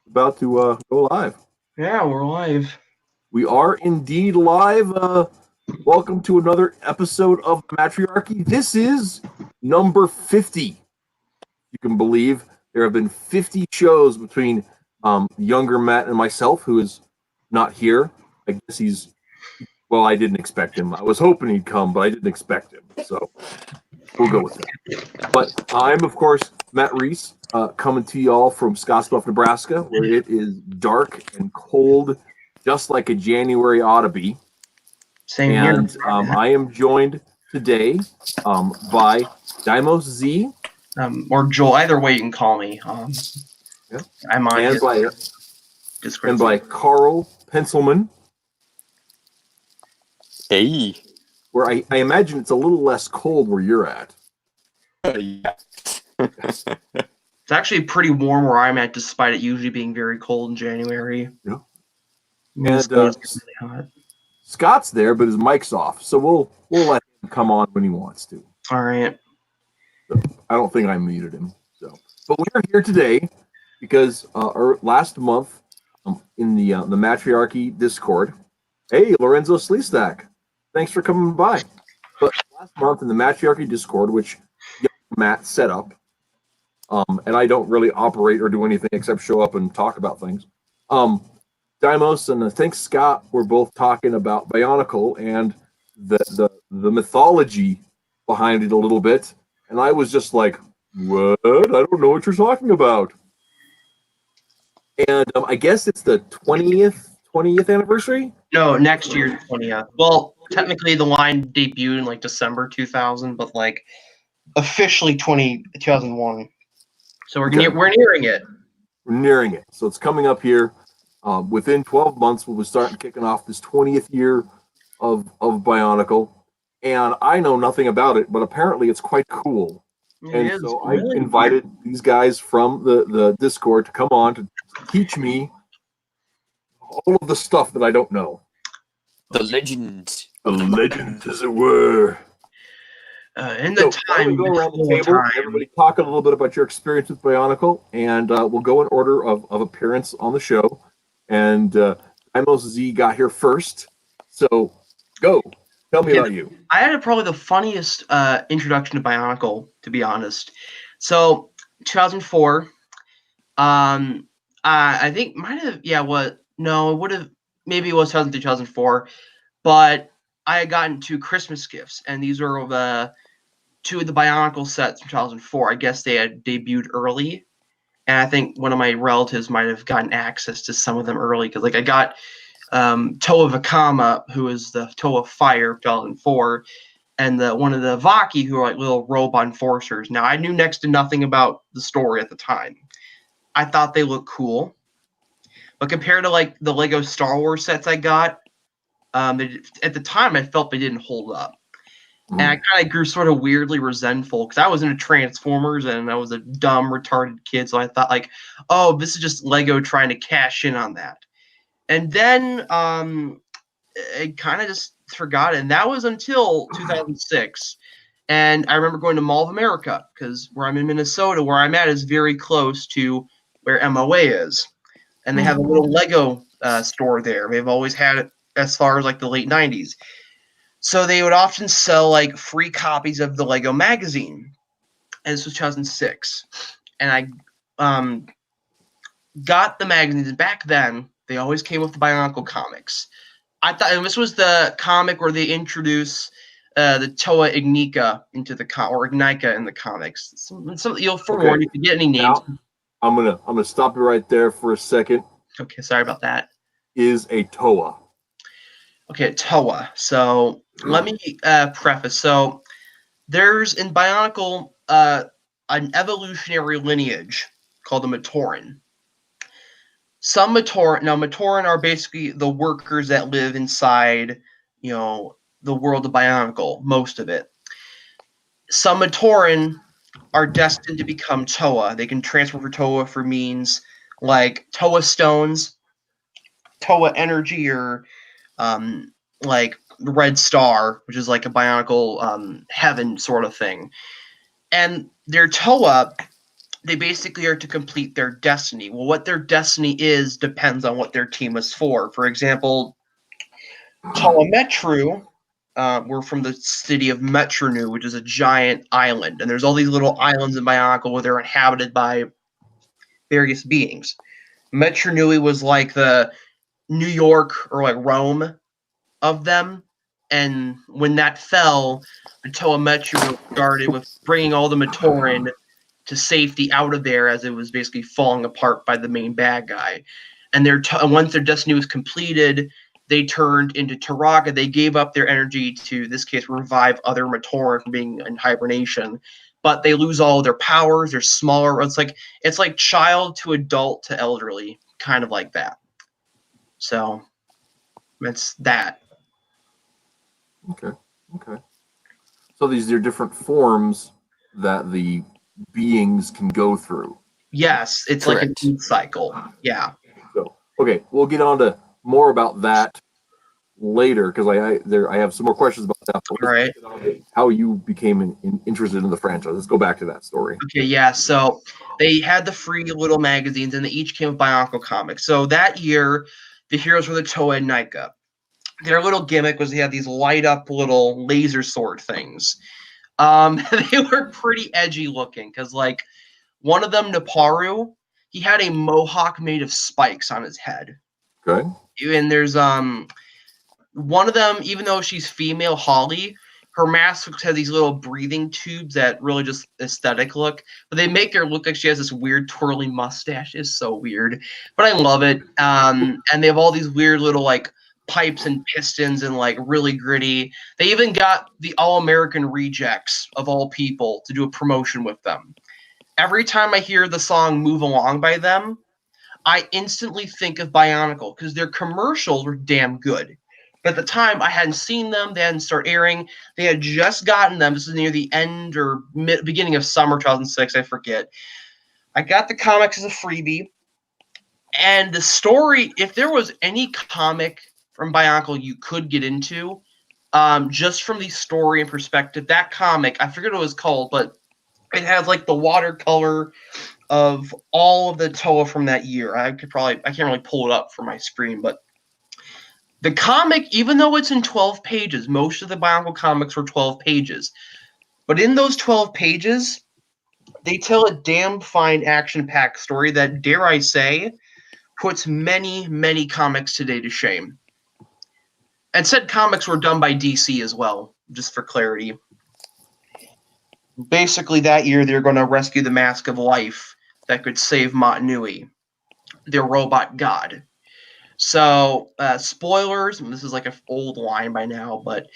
About to go live. Yeah, we're live. We are indeed live. Welcome to another episode of Mattriarchy. This is number 50. You can believe there have been 50 shows between younger Matt and myself, who is not here. I guess I didn't expect him. I was hoping he'd come, but I didn't expect him. So we'll go with that. But I'm, of course, Matt Rhys, coming to y'all from Scottsbluff, Nebraska, where it is dark and cold, just like a January ought to be. Same And here. I am joined today by DaimosZ. Or Joel, either way you can call me. Yeah. I'm on and his by Discord. and by Carl Pencilman, Hey. where I imagine it's a little less cold where you're at. Yeah. It's actually pretty warm where I'm at, despite it usually being very cold in January. Yeah. It's And really hot. Scott's there, but his mic's off, so we'll let him come on when he wants to. All right. I don't think I muted him. But we are here today because last month in the Mattriarchy Discord, hey Lorenzo Sleestack, thanks for coming by. But last month in the Mattriarchy Discord, which Matt set up, and I don't really operate or do anything except show up and talk about things. Daimos and I think Scott were both talking about BIONICLE and the mythology behind it a little bit. And I was just like, what? I don't know what you're talking about. And I guess it's the 20th anniversary? No, next year's 20th. Well, technically the line debuted in like December 2000, but like officially 2001. So we're nearing it. We're nearing it. So it's coming up here. Within 12 months, we'll be starting kicking off this 20th year of BIONICLE. And I know nothing about it, but apparently it's quite cool. And so I invited these guys from the Discord to come on to teach me all of the stuff that I don't know. The legend. The legend, as it were. In the time, we go around the table, everybody talk a little bit about your experience with BIONICLE, and we'll go in order of appearance on the show. And DaimosZ got here first, so go. Tell me about you. I had probably the funniest introduction to BIONICLE, to be honest. So, 2004, I think maybe it was 2004, but I had gotten 2 Christmas gifts, and these were the 2 of the BIONICLE sets from 2004. I guess they had debuted early, and I think one of my relatives might have gotten access to some of them early, because like I got Toa Vakama, who is the Toa Fire 2004, and one of the Vaki, who are like little robot enforcers. Now, I knew next to nothing about the story at the time. I thought they looked cool, but compared to like the Lego Star Wars sets I got, at the time I felt they didn't hold up. And I kind of grew sort of weirdly resentful because I was into Transformers and I was a dumb, retarded kid. So I thought like, oh, this is just Lego trying to cash in on that. And then I kind of just forgot it. And that was until 2006. And I remember going to Mall of America because where I'm in Minnesota, where I'm at is very close to where MOA is. And they have a little Lego store there. They've always had it as far as like the late 90s. So they would often sell like free copies of the Lego magazine. And this was 2006. And I got the magazines. And back then, they always came with the BIONICLE comics. I thought, and this was the comic where they introduce the Toa Ignika into the or Ignika in the comics. Some you'll forewarn you if you get any names. Now, I'm gonna stop you right there for a second. Okay, sorry about that. Is a Toa. Okay, Toa. So let me preface. So there's in BIONICLE an evolutionary lineage called the Matoran. Some Matoran are basically the workers that live inside, the world of BIONICLE, most of it. Some Matoran are destined to become Toa. They can transfer for Toa for means like Toa stones, Toa energy, or like Red Star, which is like a BIONICLE heaven sort of thing. And their Toa they basically are to complete their destiny. Well, what their destiny is depends on what their team is for. For example, Telemetru, we're from the city of Metronu, which is a giant island. And there's all these little islands in Bionicle where they're inhabited by various beings. Metronui was like the New York or like Rome of them. And when that fell, the Telemetru started with bringing all the Matoran to safety out of there as it was basically falling apart by the main bad guy. And once their destiny was completed, they turned into Taraga. They gave up their energy to, in this case, revive other Matoran from being in hibernation. But they lose all of their powers. They're smaller. It's like child to adult to elderly, kind of like that. So that's that. Okay. So these are different forms that the beings can go through. Yes, it's Correct. like a deep cycle. Yeah. So okay, we'll get on to more about that later because I have some more questions about that. All right. How you became interested in the franchise. Let's go back to that story. Okay, yeah. So they had the free little magazines, and they each came with Bionicle comics. So that year, the heroes were the Toei and Nika. Their little gimmick was they had these light up little laser sword things. They were pretty edgy looking because, like, one of them, Naparu, he had a mohawk made of spikes on his head. Okay. And there's one of them, even though she's female, Holly, her mask has these little breathing tubes that really just aesthetic look. But they make her look like she has this weird twirly mustache. It's so weird. But I love it. And they have all these weird little like pipes and pistons and like really gritty. They even got the All-American Rejects of all people to do a promotion with them. Every time I hear the song Move Along by them, I instantly think of Bionicle because their commercials were damn good. But at the time, I hadn't seen them. They hadn't started airing. They had just gotten them. This is near the end or beginning of summer 2006. I forget. I got the comics as a freebie. And the story, if there was any comic from Bionicle you could get into, just from the story and perspective, that comic, I forget what it was called, but it has like the watercolor of all of the Toa from that year. I can't really pull it up for my screen, but the comic, even though it's in 12 pages, most of the Bionicle comics were 12 pages. But in those 12 pages, they tell a damn fine action-packed story that, dare I say, puts many, many comics today to shame. And said comics were done by DC as well, just for clarity. Basically, that year, they're going to rescue the Mask of Life that could save Mattriachy, their robot god. So, spoilers, and this is like an old line by now, but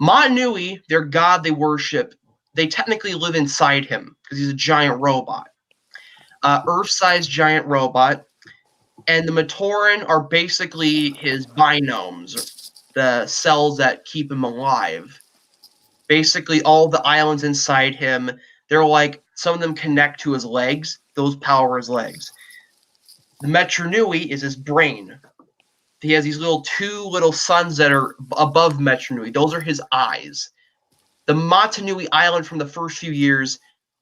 Mattriachy, their god they worship, they technically live inside him because he's a giant robot. Earth-sized giant robot. And the Matoran are basically his binomes, the cells that keep him alive. Basically, all the islands inside him, they're like, some of them connect to his legs. Those power his legs. The Metronui is his brain. He has these two little suns that are above Metronui. Those are his eyes. The Matanui Island from the first few years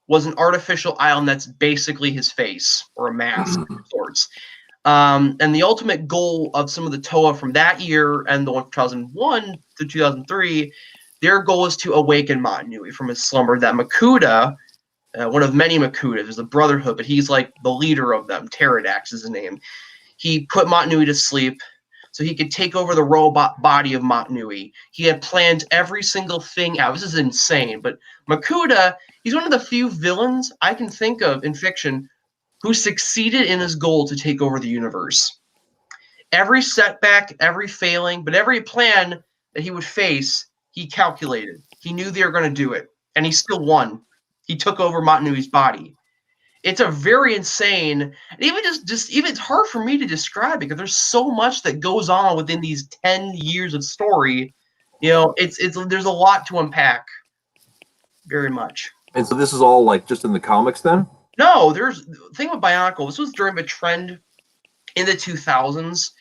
was an artificial island that's basically his face, or a mask of sorts. And the ultimate goal of some of the Toa from that year and the one from 2001 to 2003, their goal is to awaken Mattriachy from his slumber. That Makuta, one of many Makutas, is the Brotherhood, but he's like the leader of them. Pterodax is his name. He put Mattriachy to sleep so he could take over the robot body of Mattriachy. He had planned every single thing out. This is insane, but Makuta, he's one of the few villains I can think of in fiction who succeeded in his goal to take over the universe. Every setback, every failing, but every plan that he would face, he calculated. He knew they were going to do it, and he still won. He took over Mattriachy's body. It's a very insane, and even even it's hard for me to describe because there's so much that goes on within these 10 years of story. You know, there's a lot to unpack. Very much. And so this is all like just in the comics then? No, there's the thing with Bionicle. This was during a trend in the 2000s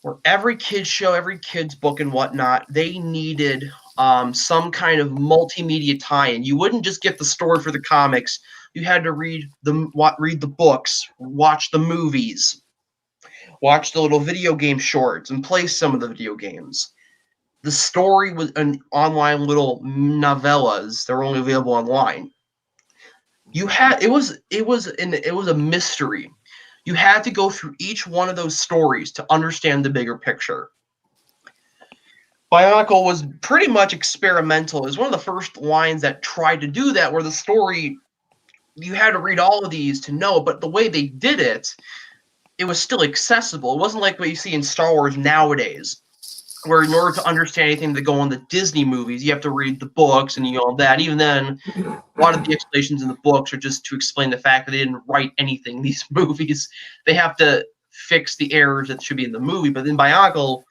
where every kid's show, every kid's book and whatnot, they needed some kind of multimedia tie-in. You wouldn't just get the story for the comics. You had to read the books, watch the movies, watch the little video game shorts, and play some of the video games. The story was an online little novellas. They're only available online. It was a mystery. You had to go through each one of those stories to understand the bigger picture. Bionicle was pretty much experimental. It was one of the first lines that tried to do that, where the story, you had to read all of these to know, but the way they did it, it was still accessible. It wasn't like what you see in Star Wars nowadays, where in order to understand anything that go on the Disney movies, you have to read the books and all that. Even then, a lot of the explanations in the books are just to explain the fact that they didn't write anything in these movies. They have to fix the errors that should be in the movie. But in Bionicle,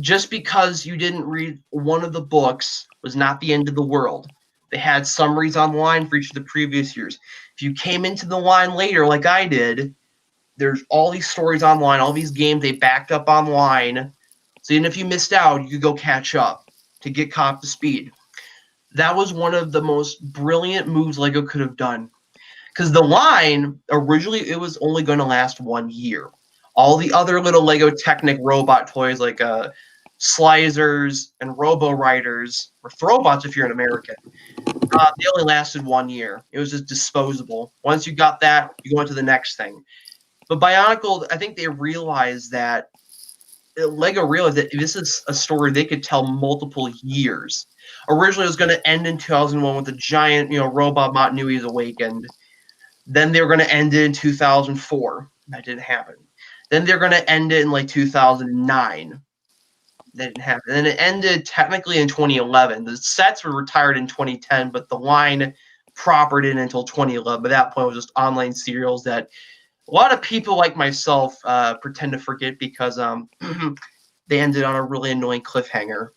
just because you didn't read one of the books was not the end of the world. They had summaries online for each of the previous years. If you came into the line later, like I did, there's all these stories online, all these games they backed up online. So even if you missed out, you could go catch up to get caught up to speed. That was one of the most brilliant moves LEGO could have done. Because the line, originally, it was only going to last 1 year. All the other little LEGO Technic robot toys like Slicers and Robo Riders, or Throwbots if you're an American, they only lasted 1 year. It was just disposable. Once you got that, you go into the next thing. But Bionicle, I think they realized that LEGO realized that this is a story they could tell multiple years. Originally, it was going to end in 2001 with the giant, robot Mattriachy is awakened. Then they were going to end it in 2004. That didn't happen. Then they're going to end it in like 2009. That didn't happen. And then it ended technically in 2011. The sets were retired in 2010, but the line propered in until 2011. By that point, it was just online serials that a lot of people like myself pretend to forget because they ended on a really annoying cliffhanger.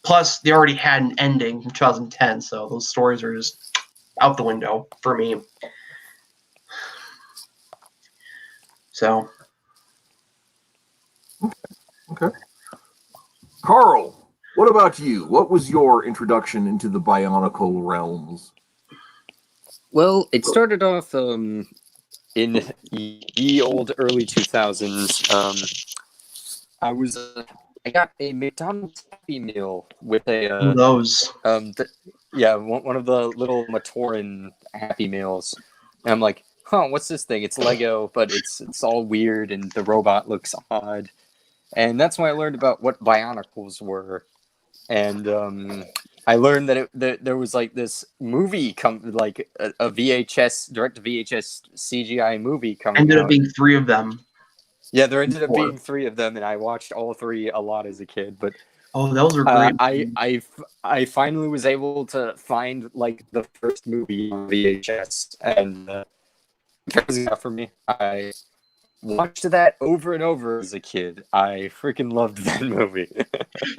Plus, they already had an ending from 2010, so those stories are just out the window for me. So. Okay. Carl, what about you? What was your introduction into the Bionicle realms? Well, it started off in the old early 2000s. I got a McDonald's Happy Meal with a Those. one of the little Matoran Happy Meals. And I'm like, what's this thing? It's Lego, but it's all weird and the robot looks odd. And that's when I learned about what Bionicles were. And I learned that there was like this movie a VHS direct to VHS CGI movie coming. Ended out. Up being 3 of them. Yeah, there ended up being 3 of them, and I watched all 3 a lot as a kid. But those are great. I finally was able to find like the first movie on VHS, and that was enough for me. I watched that over and over as a kid. I freaking loved that movie.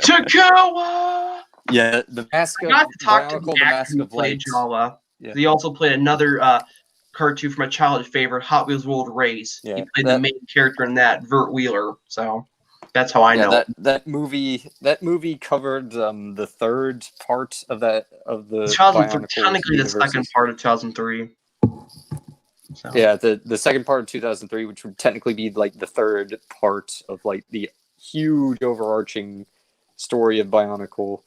Jawa! Yeah, the Mask of I got to talk to Bionicle, the the actor Mask who of played Light. Jawa. Yeah. He also played another cartoon from my childhood favorite, Hot Wheels World Race. Yeah, he played the main character in that, Vert Wheeler. So that's how I know. That movie covered the third part of the 2003, technically the second part of 2003. So. Yeah, the second part of 2003, which would technically be like the third part of like the huge overarching story of Bionicle,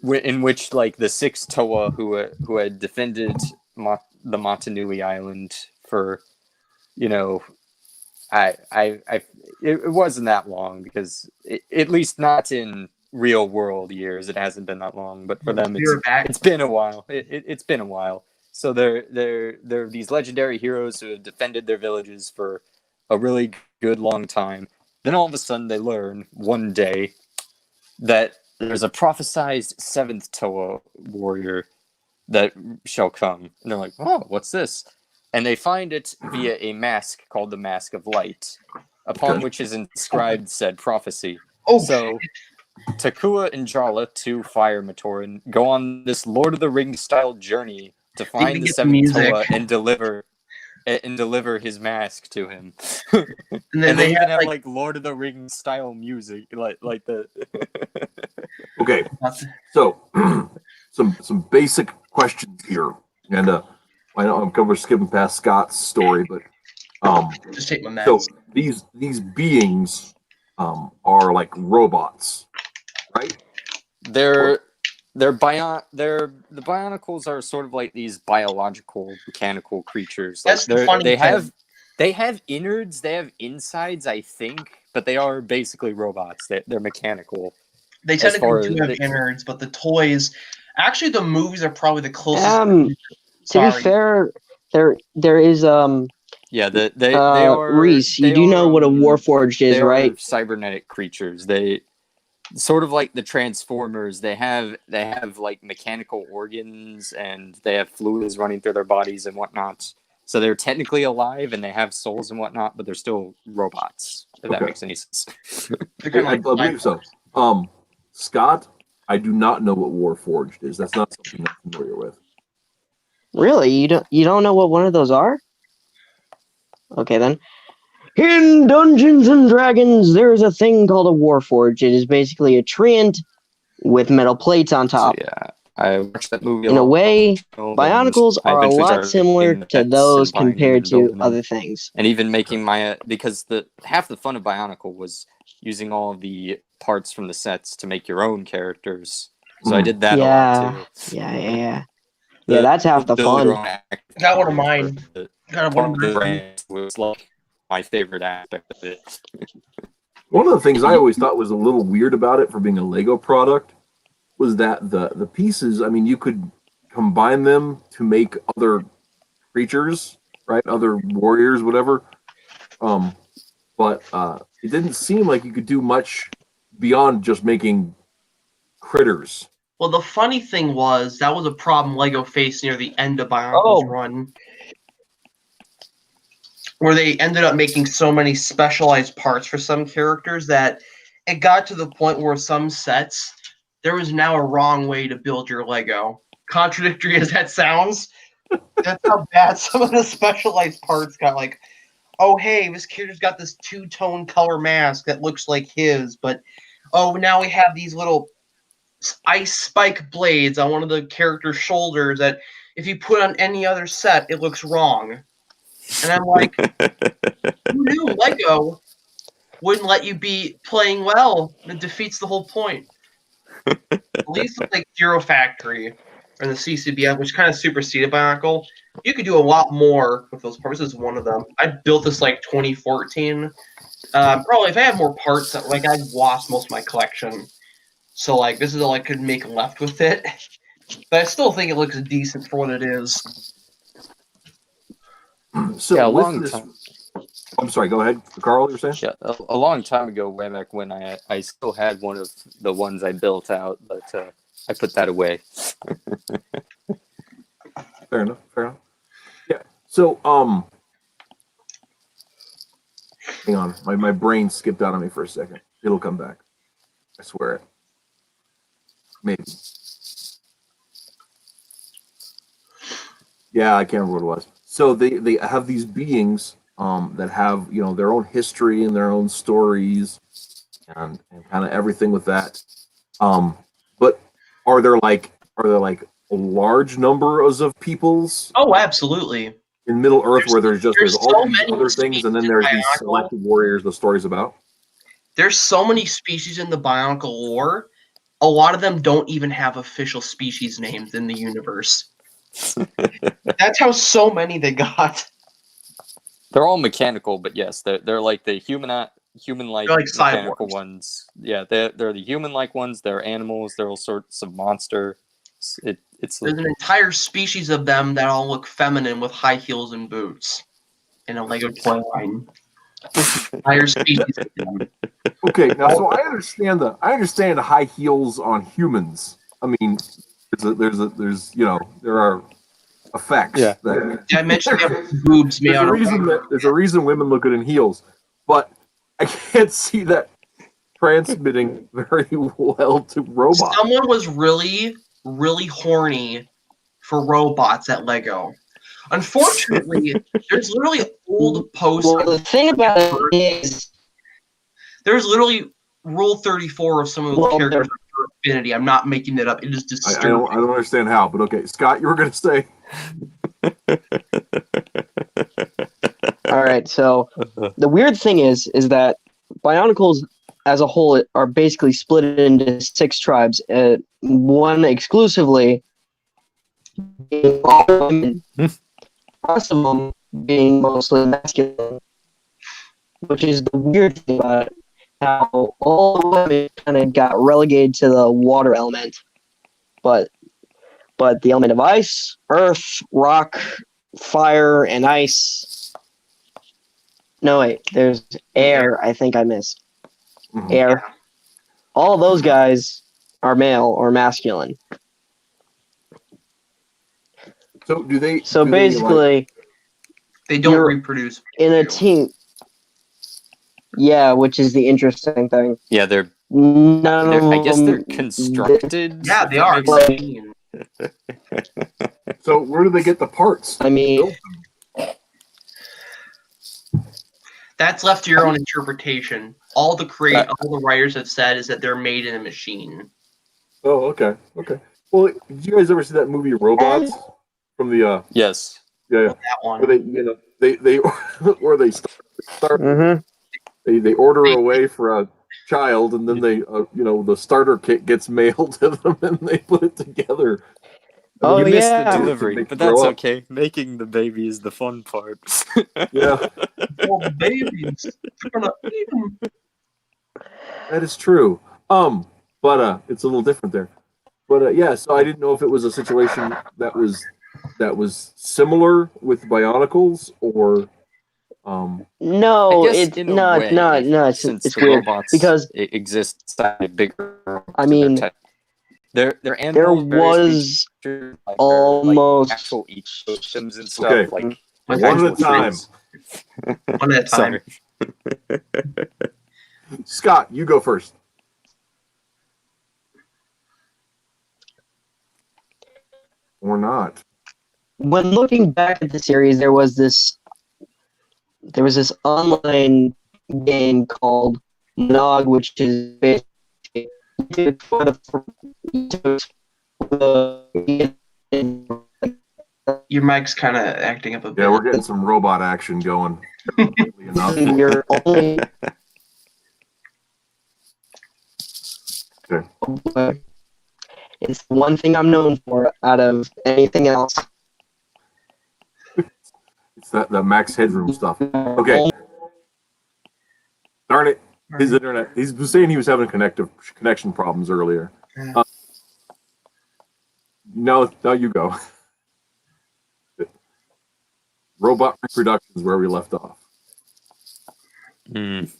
in which like the 6 Toa who had defended the Mattriachy Island for, it wasn't that long because at least not in real world years it hasn't been that long, but for them it's been a while. It's been a while. So they're these legendary heroes who have defended their villages for a really good long time. Then all of a sudden they learn one day that there's a prophesized 7th Toa warrior that shall come. And they're like, oh, what's this? And they find it via a mask called the Mask of Light, upon which is inscribed said prophecy. So Takua and Jala, 2 Fire Matoran, go on this Lord of the Rings style journey to find the 7th Toa and deliver and deliver his mask to him. And then And they even had, have like Lord of the Rings style music, like the. Okay, so some basic questions here, and I know I'm skipping past Scott's story, but just take my meds. so these beings are like robots, right? The Bionicles are sort of like these biological mechanical creatures. Like That's the funny thing. They have innards, they have insides, I think, but they are basically robots. They're mechanical. They technically do have innards, but the toys, actually, the movies are probably the closest. To be fair, there is Yeah, they are. Rhys, you do know what a Warforged is, right? Cybernetic creatures. They sort of like the Transformers. They have like mechanical organs and they have fluids running through their bodies and whatnot. So they're technically alive and they have souls and whatnot, but they're still robots. If that makes any sense. I believe so. Scott, I do not know what Warforged is. That's not something I'm familiar with. Really? You don't know what one of those are? Okay then. In Dungeons and Dragons, there is a thing called a Warforged. It is basically a treant with metal plates on top. So, yeah, I watched that movie. In a way, Bionicles are a lot similar to those compared to other things. And even making because half the fun of Bionicle was using all of the parts from the sets to make your own characters. So I did that a lot too. Yeah, that's half the fun. Got one of mine. Got one of the brands was like my favorite aspect of it. One of the things I always thought was a little weird about it for being a Lego product was that the pieces, I mean, you could combine them to make other creatures, right? Other warriors, whatever. But it didn't seem like you could do much beyond just making critters. Well, the funny thing was that was a problem Lego faced near the end of Bionicle's run, where they ended up making so many specialized parts for some characters that it got to the point where some sets there was now a wrong way to build your Lego. Contradictory as that sounds, that's how bad some of the specialized parts got. Like, oh hey, this character's got this two-tone color mask that looks like his, but now we have these little ice spike blades on one of the character's shoulders that if you put on any other set, it looks wrong. And I'm like, who knew Lego wouldn't let you be playing well? It defeats the whole point. At least with like Zero Factory or the CCBF, which kind of superseded Bionicle, you could do a lot more with those parts. This is one of them. I built this like 2014. Probably if I had more parts, like I'd lost most of my collection. So like this is all I could make left with it. But I still think it looks decent for what it is. So yeah, a long time. I'm sorry, go ahead, Carl, you're saying? Yeah, a long time ago, way back when I still had one of the ones I built out, but I put that away. Fair enough. Yeah. So hang on, my brain skipped out on me for a second. It'll come back. I swear it. Maybe. Yeah, I can't remember what it was. So they have these beings that have their own history and their own stories and kind of everything with that. But are there like a large numbers of peoples? Oh, absolutely. In Middle Earth, where there's all these many other things, and then there's these selected warriors the story's about. There's so many species in the Bionicle lore. A lot of them don't even have official species names in the universe. That's how so many they got. They're all mechanical, but yes, they're like the human-like mechanical cyborgs. ones. Yeah, they're the human-like ones. They're animals. They're all sorts of monster. There's an entire species of them that all look feminine with high heels and boots in a Lego toy line. Entire species of them. Okay, now so I understand the high heels on humans. I mean, there are effects. Yeah. I mentioned they have boobs made out of. There's a reason women look good in heels, but I can't see that transmitting very well to robots. Someone was really, really horny for robots at Lego. Unfortunately, there's literally old posts. Well, the thing about it is, there's literally Rule 34 of some of those characters for affinity. I'm not making that up. It is disturbing. I don't understand how, but okay, Scott, you were going to say. All right, so the weird thing is that Bionicles as a whole are basically split into 6 tribes. One exclusively being all women, the rest of them being mostly masculine, which is the weird thing about it. How all the women kind of got relegated to the water element, but the element of ice, earth, rock, fire, and ice. No, wait, there's air. I think I missed. Mhm. Air. All those guys are male or masculine. So do they? So do basically, they don't you're reproduce in a team. Yeah, which is the interesting thing. Yeah, I guess they're constructed. Yeah, they are. So where do they get the parts? I mean, that's left to your own interpretation. All the writers have said is that they're made in a machine. Oh, okay. Well, did you guys ever see that movie Robots from the? Yes. Yeah. That one. Where they where they start. mm-hmm. They order away for a child, and then they the starter kit gets mailed to them, and they put it together. Oh, you missed yeah. the delivery, but that's okay. Making the baby is the fun part. Yeah. Well, babies, they're gonna eat them. That is true. But it's a little different there. But yeah, so I didn't know if it was a situation that was similar with Bionicles or No, I guess it's in a not. way, No, since it's the weird robots because exist a bigger. I mean, they're there animals, was like, almost actual ecosystems and stuff. Okay. Like one at a time. One at a time. Sorry. Scott, you go first. Or not. when looking back at the series, there was this online game called Nog, which is basically Your mic's kind of acting up a bit. Yeah, we're getting some robot action going. you're only Okay. it's the one thing I'm known for out of anything else. It's that max headroom stuff. Okay. Darn it. His internet. He was saying he was having connection problems earlier. Now you go. Robot reproduction is where we left off. Mm.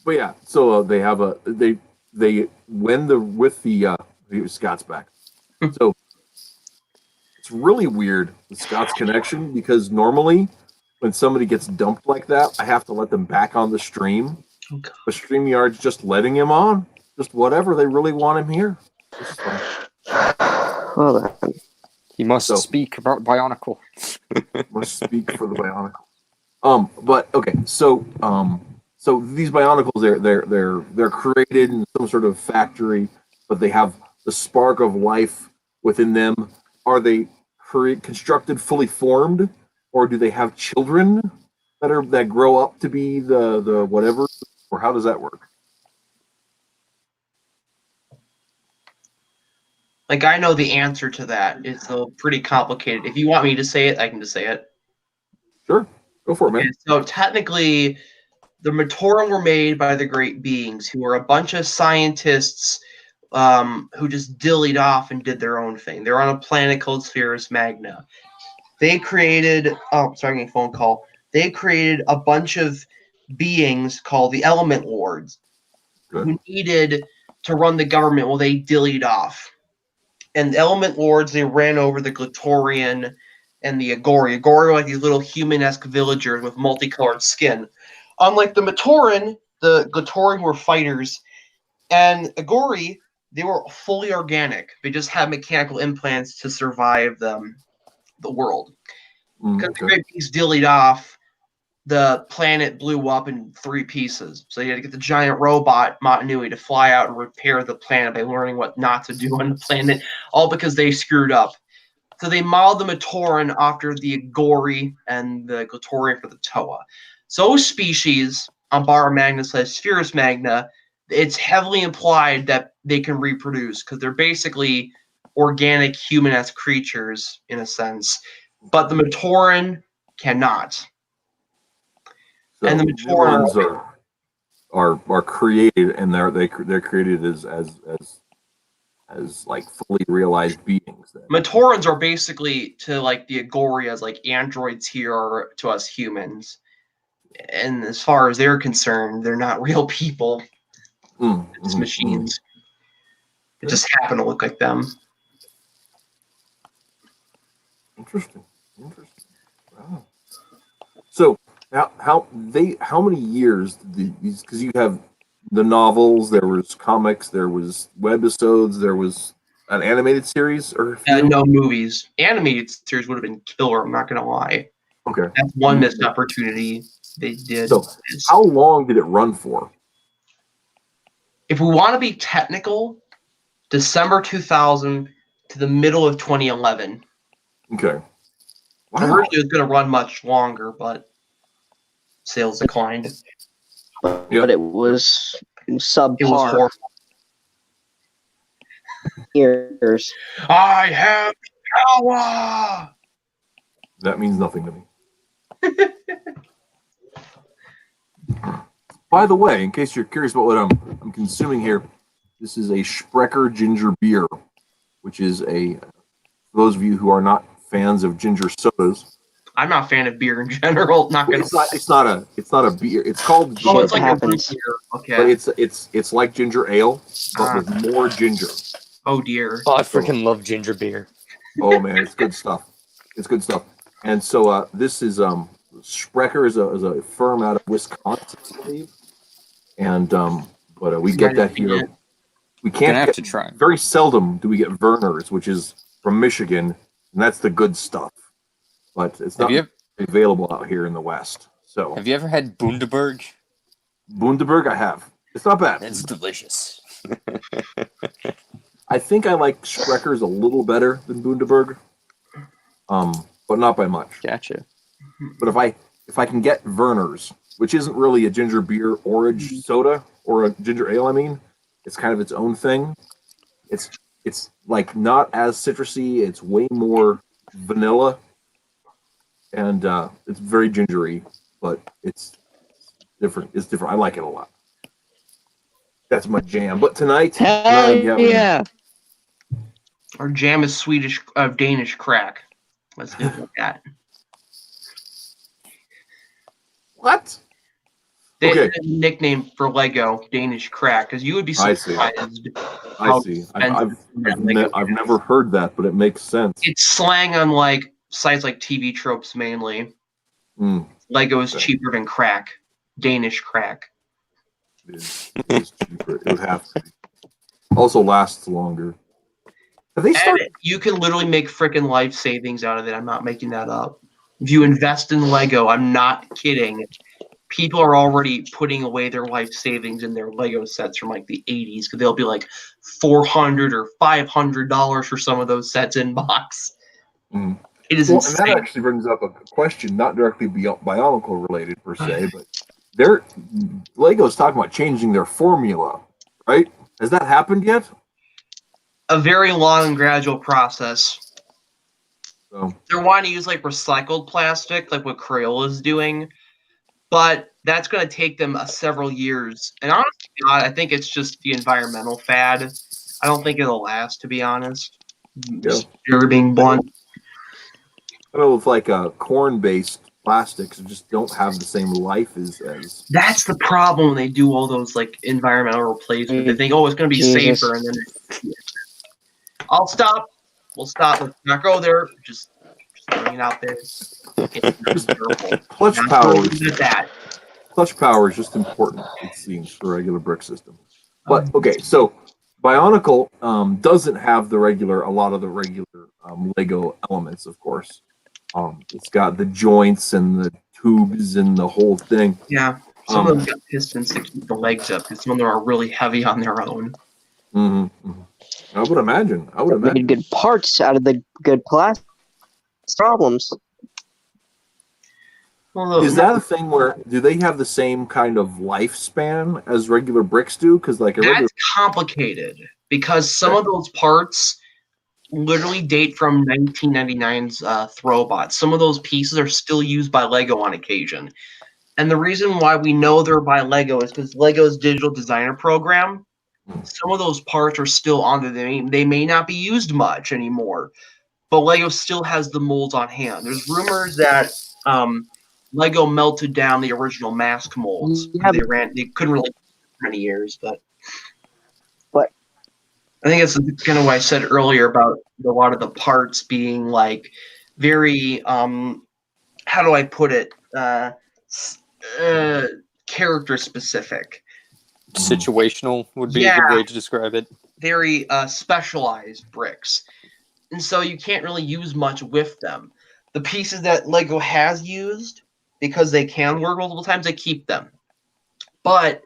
But yeah, so they have Scott's back. So it's really weird with Scott's connection because normally when somebody gets dumped like that, I have to let them back on the stream. Okay. But StreamYard's just letting him on, just whatever they really want him here. This is fine. Hold on. He must speak about Bionicle. Must speak for the Bionicle. But okay, so these Bionicles, they're created in some sort of factory, but they have the spark of life within them. Are they constructed fully formed, or do they have children that grow up to be the whatever, or how does that work? Like, I know the answer to that. It's pretty complicated. If you want me to say it, I can just say it. Sure, go for it, man. Okay, so technically, the Matoran were made by the Great Beings, who were a bunch of scientists who just dillied off and did their own thing. They're on a planet called Spherus Magna. They created... Oh, sorry, I'm getting a phone call. They created a bunch of beings called the Element Lords who needed to run the government while they dillied off. And the Element Lords, they ran over the Glatorian and the Agori. Agori were like these little human-esque villagers with multicolored skin. Unlike the Matoran, the Glatorian were fighters, and Agori they were fully organic. They just had mechanical implants to survive the world. Because the Great Beast dillied off, the planet blew up in 3 pieces. So you had to get the giant robot Mattriachy to fly out and repair the planet by learning what not to do on the planet, all because they screwed up. So they modeled the Matoran after the Agori and the Glatorian for the Toa. So those species on Bar Magna / Spherus Magna, it's heavily implied that they can reproduce because they're basically organic human-esque creatures in a sense. But the Matoran cannot. So and the Matoran are created, and they're created as like fully realized beings. Then. Matorans are basically to like the Agorias, like androids here are to us humans. And as far as they're concerned, they're not real people. It's machines. It just happen to look like them. Interesting. Wow. So how many years did these? Because you have the novels, there was comics, there was webisodes, there was an animated series, or no movies. Animated series would have been killer. I'm not gonna lie. Okay, that's one missed opportunity they did. So how long did it run for? If we want to be technical, December 2000 to the middle of 2011. Okay. Wow. Originally, it was going to run much longer, but sales declined. But it was subpar. It was horrible. Years. I have power. That means nothing to me. By the way, in case you're curious about what I'm consuming here, this is a Sprecher ginger beer, which is for those of you who are not fans of ginger sodas. I'm not a fan of beer in general. It's not a beer. It's called ginger. Oh, it's like a beer. Okay. But it's like ginger ale, but with more ginger. Oh dear. Oh, I freaking love ginger beer. Oh man, it's good stuff. It's good stuff. And so this is Sprecher is a firm out of Wisconsin, I believe. And but we get that here. We can't have to try. Very seldom do we get Werner's, which is from Michigan, and that's the good stuff. But it's not available out here in the West. So have you ever had Bundaberg? Bundaberg, I have. It's not bad. It's delicious. I think I like Sprecher's a little better than Bundaberg, but not by much. Gotcha. But if I can get Werner's, which isn't really a ginger beer orange soda or a ginger ale, I mean, it's kind of its own thing. It's like not as citrusy. It's way more vanilla, and it's very gingery, but it's different. It's different. I like it a lot. That's my jam. But tonight, yeah. Our jam is Danish crack. Let's do it like that. What? Okay. Nickname for Lego, Danish crack, because you would be surprised. I see. I've never heard that, but it makes sense. It's slang on like sites like TV Tropes mainly. Lego is cheaper than crack. Danish crack. It is cheaper. It would have to be. Also lasts longer. Have they started? You can literally make freaking life savings out of it. I'm not making that up. If you invest in Lego, I'm not kidding. People are already putting away their life savings in their Lego sets from like the 80s because they'll be like $400 or $500 for some of those sets in box. It is insane. And that actually brings up a question, not directly Bionicle related per se, but Lego's talking about changing their formula, right? Has that happened yet? A very long and gradual process. So they're wanting to use like recycled plastic, like what Crayola is doing. But that's going to take them several years. And honestly, I think it's just the environmental fad. I don't think it'll last, to be honest. Just you're being blunt. I know with like corn-based plastics just don't have the same life as. That's the problem when they do all those like environmental replacements. They think, oh, it's going to be safer, and then I'll stop. We'll stop. Let's not go there. Just bring it out there. Clutch power is just important, it seems, for a regular brick system. But okay, so Bionicle doesn't have a lot of the regular Lego elements, of course. It's got the joints and the tubes and the whole thing. Yeah, some of them got pistons to keep the legs up because some of them are really heavy on their own. I would imagine. Made good parts out of the good plastic problems. Well, Is that a thing where do they have the same kind of lifespan as regular bricks do? Because that's complicated because some of those parts literally date from 1999's Throwbot. Some of those pieces are still used by Lego on occasion. And the reason why we know they're by Lego is because Lego's digital designer program, some of those parts are still on there. They may not be used much anymore, but Lego still has the molds on hand. There's rumors that Lego melted down the original mask molds. Yeah, they couldn't really for many years, but I think it's kind of what I said earlier about a lot of the parts being like very how do I put it? Character specific. Situational would be a good way to describe it. Very specialized bricks. And so you can't really use much with them. The pieces that Lego has used, because they can work multiple times, they keep them. But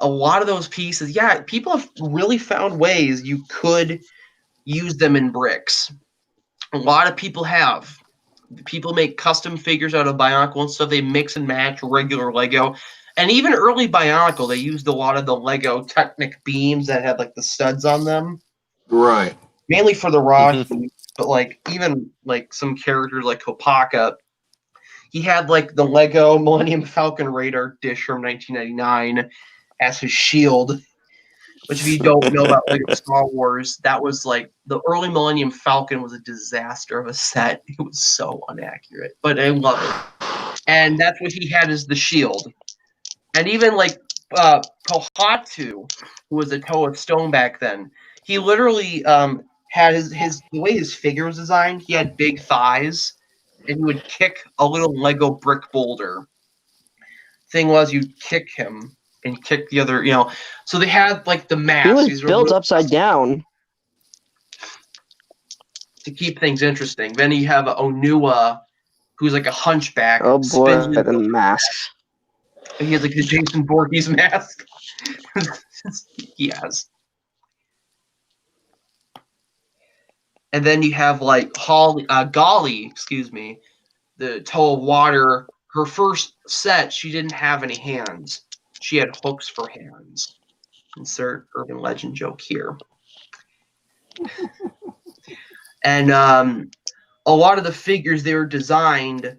a lot of those pieces, people have really found ways you could use them in bricks. A lot of people have. People make custom figures out of Bionicle and stuff. They mix and match regular Lego. And even early Bionicle, they used a lot of the Lego Technic beams that had like the studs on them. Right. Mainly for the rod, but like even like some characters like Kopaka, he had like the Lego Millennium Falcon radar dish from 1999 as his shield. Which, if you don't know about Lego Star Wars, that was like the early Millennium Falcon was a disaster of a set. It was so inaccurate, but I love it. And that's what he had as the shield. And even like Pohatu, who was a toe of stone back then, he literally had his the way his figure was designed. He had big thighs, and he would kick a little Lego brick boulder. Thing was, you'd kick him and kick the other, So they had like the mask. He was built upside down to keep things interesting. Then you have Onua, who's like a hunchback. Oh boy, the masks. He has like the Jason Voorhees mask. He has. And then you have like Golly, the toe of water. Her first set, she didn't have any hands. She had hooks for hands. Insert urban legend joke here. And a lot of the figures, they were designed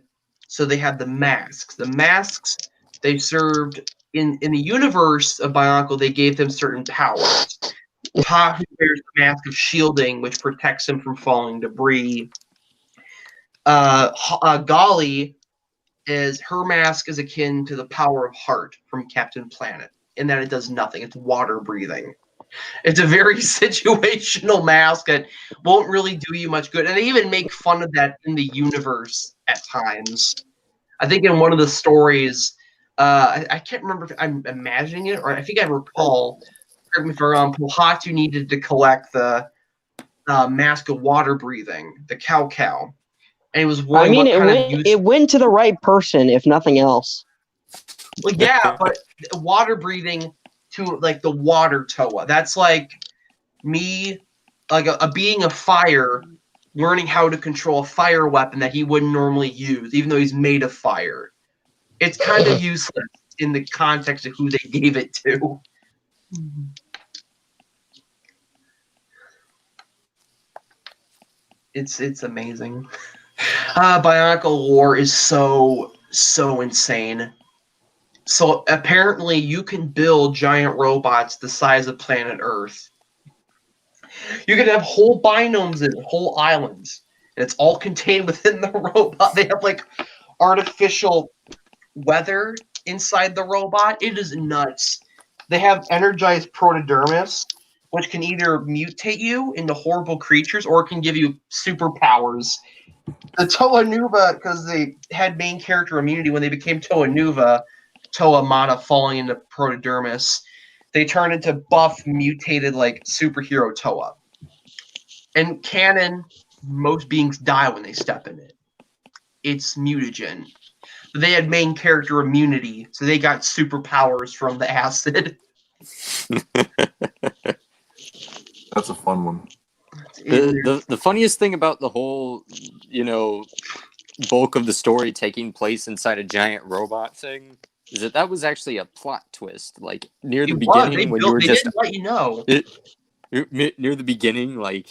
so they had the masks. The masks, they served in the universe of Bionicle, they gave them certain powers. Tahu wears the mask of shielding, which protects him from falling debris. Golly, her mask is akin to the power of heart from Captain Planet, in that it does nothing. It's water breathing. It's a very situational mask that won't really do you much good. And they even make fun of that in the universe at times. I think in one of the stories, I can't remember if I'm imagining it, or I think I recall, correct me if I'm wrong, Pohatu needed to collect the mask of water breathing, the cow. And he was wondering it went to the right person, if nothing else. Well, yeah, but water breathing to like the water Toa. That's like me, like a being of fire, learning how to control a fire weapon that he wouldn't normally use, even though he's made of fire. It's kind of useless in the context of who they gave it to. It's amazing. Bionicle lore is so insane. So apparently you can build giant robots the size of planet Earth. You can have whole binomes and whole islands. And it's all contained within the robot. They have like artificial weather inside the robot. It is nuts. They have energized protodermis, which can either mutate you into horrible creatures or it can give you superpowers. The Toa Nuva, because they had main character immunity when they became Toa Nuva, Toa Mata falling into protodermis, they turn into buff, mutated, like, superhero Toa. In canon, most beings die when they step in it. It's mutagen. But they had main character immunity, so they got superpowers from the acid. That's a fun one. The funniest thing about the whole, bulk of the story taking place inside a giant robot thing is that was actually a plot twist. Like near the beginning, when you were just didn't let you know. Near the beginning, like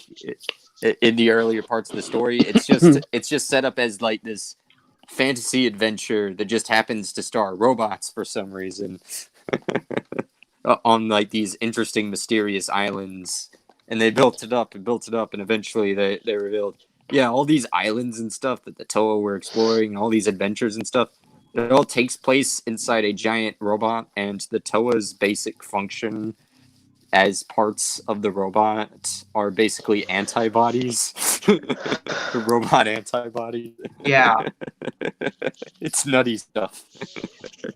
in the earlier parts of the story, it's just set up as like this fantasy adventure that just happens to star robots for some reason on like these interesting, mysterious islands. And they built it up, and eventually they revealed, all these islands and stuff that the Toa were exploring, all these adventures and stuff, it all takes place inside a giant robot, and the Toa's basic function as parts of the robot are basically antibodies. Robot antibodies. Yeah. It's nutty stuff.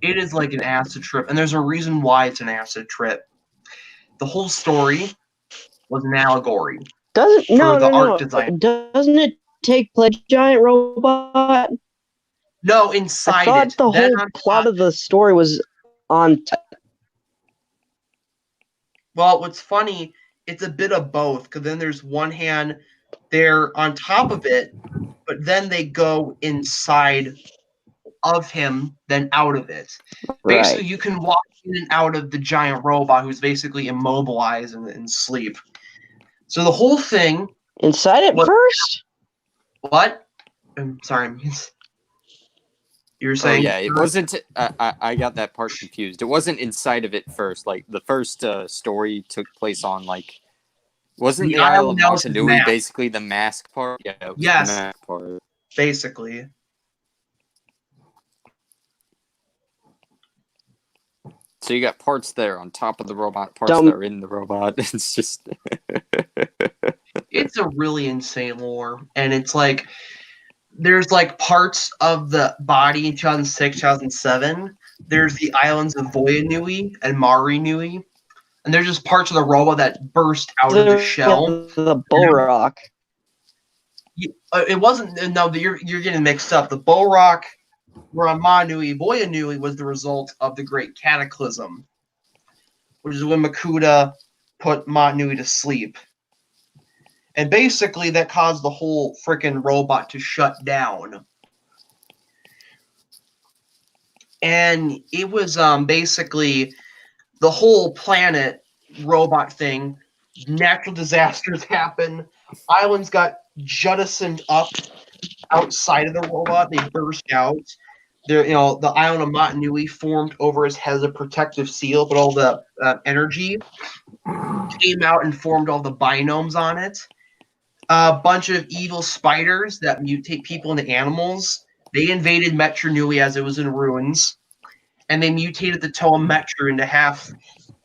It is like an acid trip, and there's a reason why it's an acid trip. The whole story was an allegory. Doesn't design. Doesn't it take place giant robot? No, inside I thought the Then whole plot of the story was on. Well, what's funny, it's a bit of both, because then there's one hand, they're on top of it, but then they go inside of him, then out of it. Right. Basically, you can walk in and out of the giant robot who's basically immobilized and sleep. So the whole thing... Inside it first? What? I'm sorry. You were saying... Oh, yeah, it wasn't... I got that part confused. It wasn't inside of it first. Like, the first story took place on, like... Wasn't the Isle of Mattriachy basically the mask part? Yeah, it was the mask part. Basically. So you got parts there on top of the robot, parts that are in the robot. It's just... It's a really insane lore. And it's like... There's like parts of the body in 2006, 2007. There's the islands of Voyanui and Mari Nui. And there's just parts of the robot that burst out of the shell. The Bulrock. It wasn't... No, you're getting mixed up. The Bulrock were on Manui. Voyanui was the result of the Great Cataclysm, which is when Makuta put Manui to sleep. And basically, that caused the whole freaking robot to shut down. And it was basically the whole planet robot thing. Natural disasters happen. Islands got jettisoned up outside of the robot. They burst out. The island of Matanui formed over his head as a protective seal, but all the energy came out and formed all the binomes on it. A bunch of evil spiders that mutate people into animals. They invaded Mattriachy as it was in ruins, and they mutated the Toa Metru into half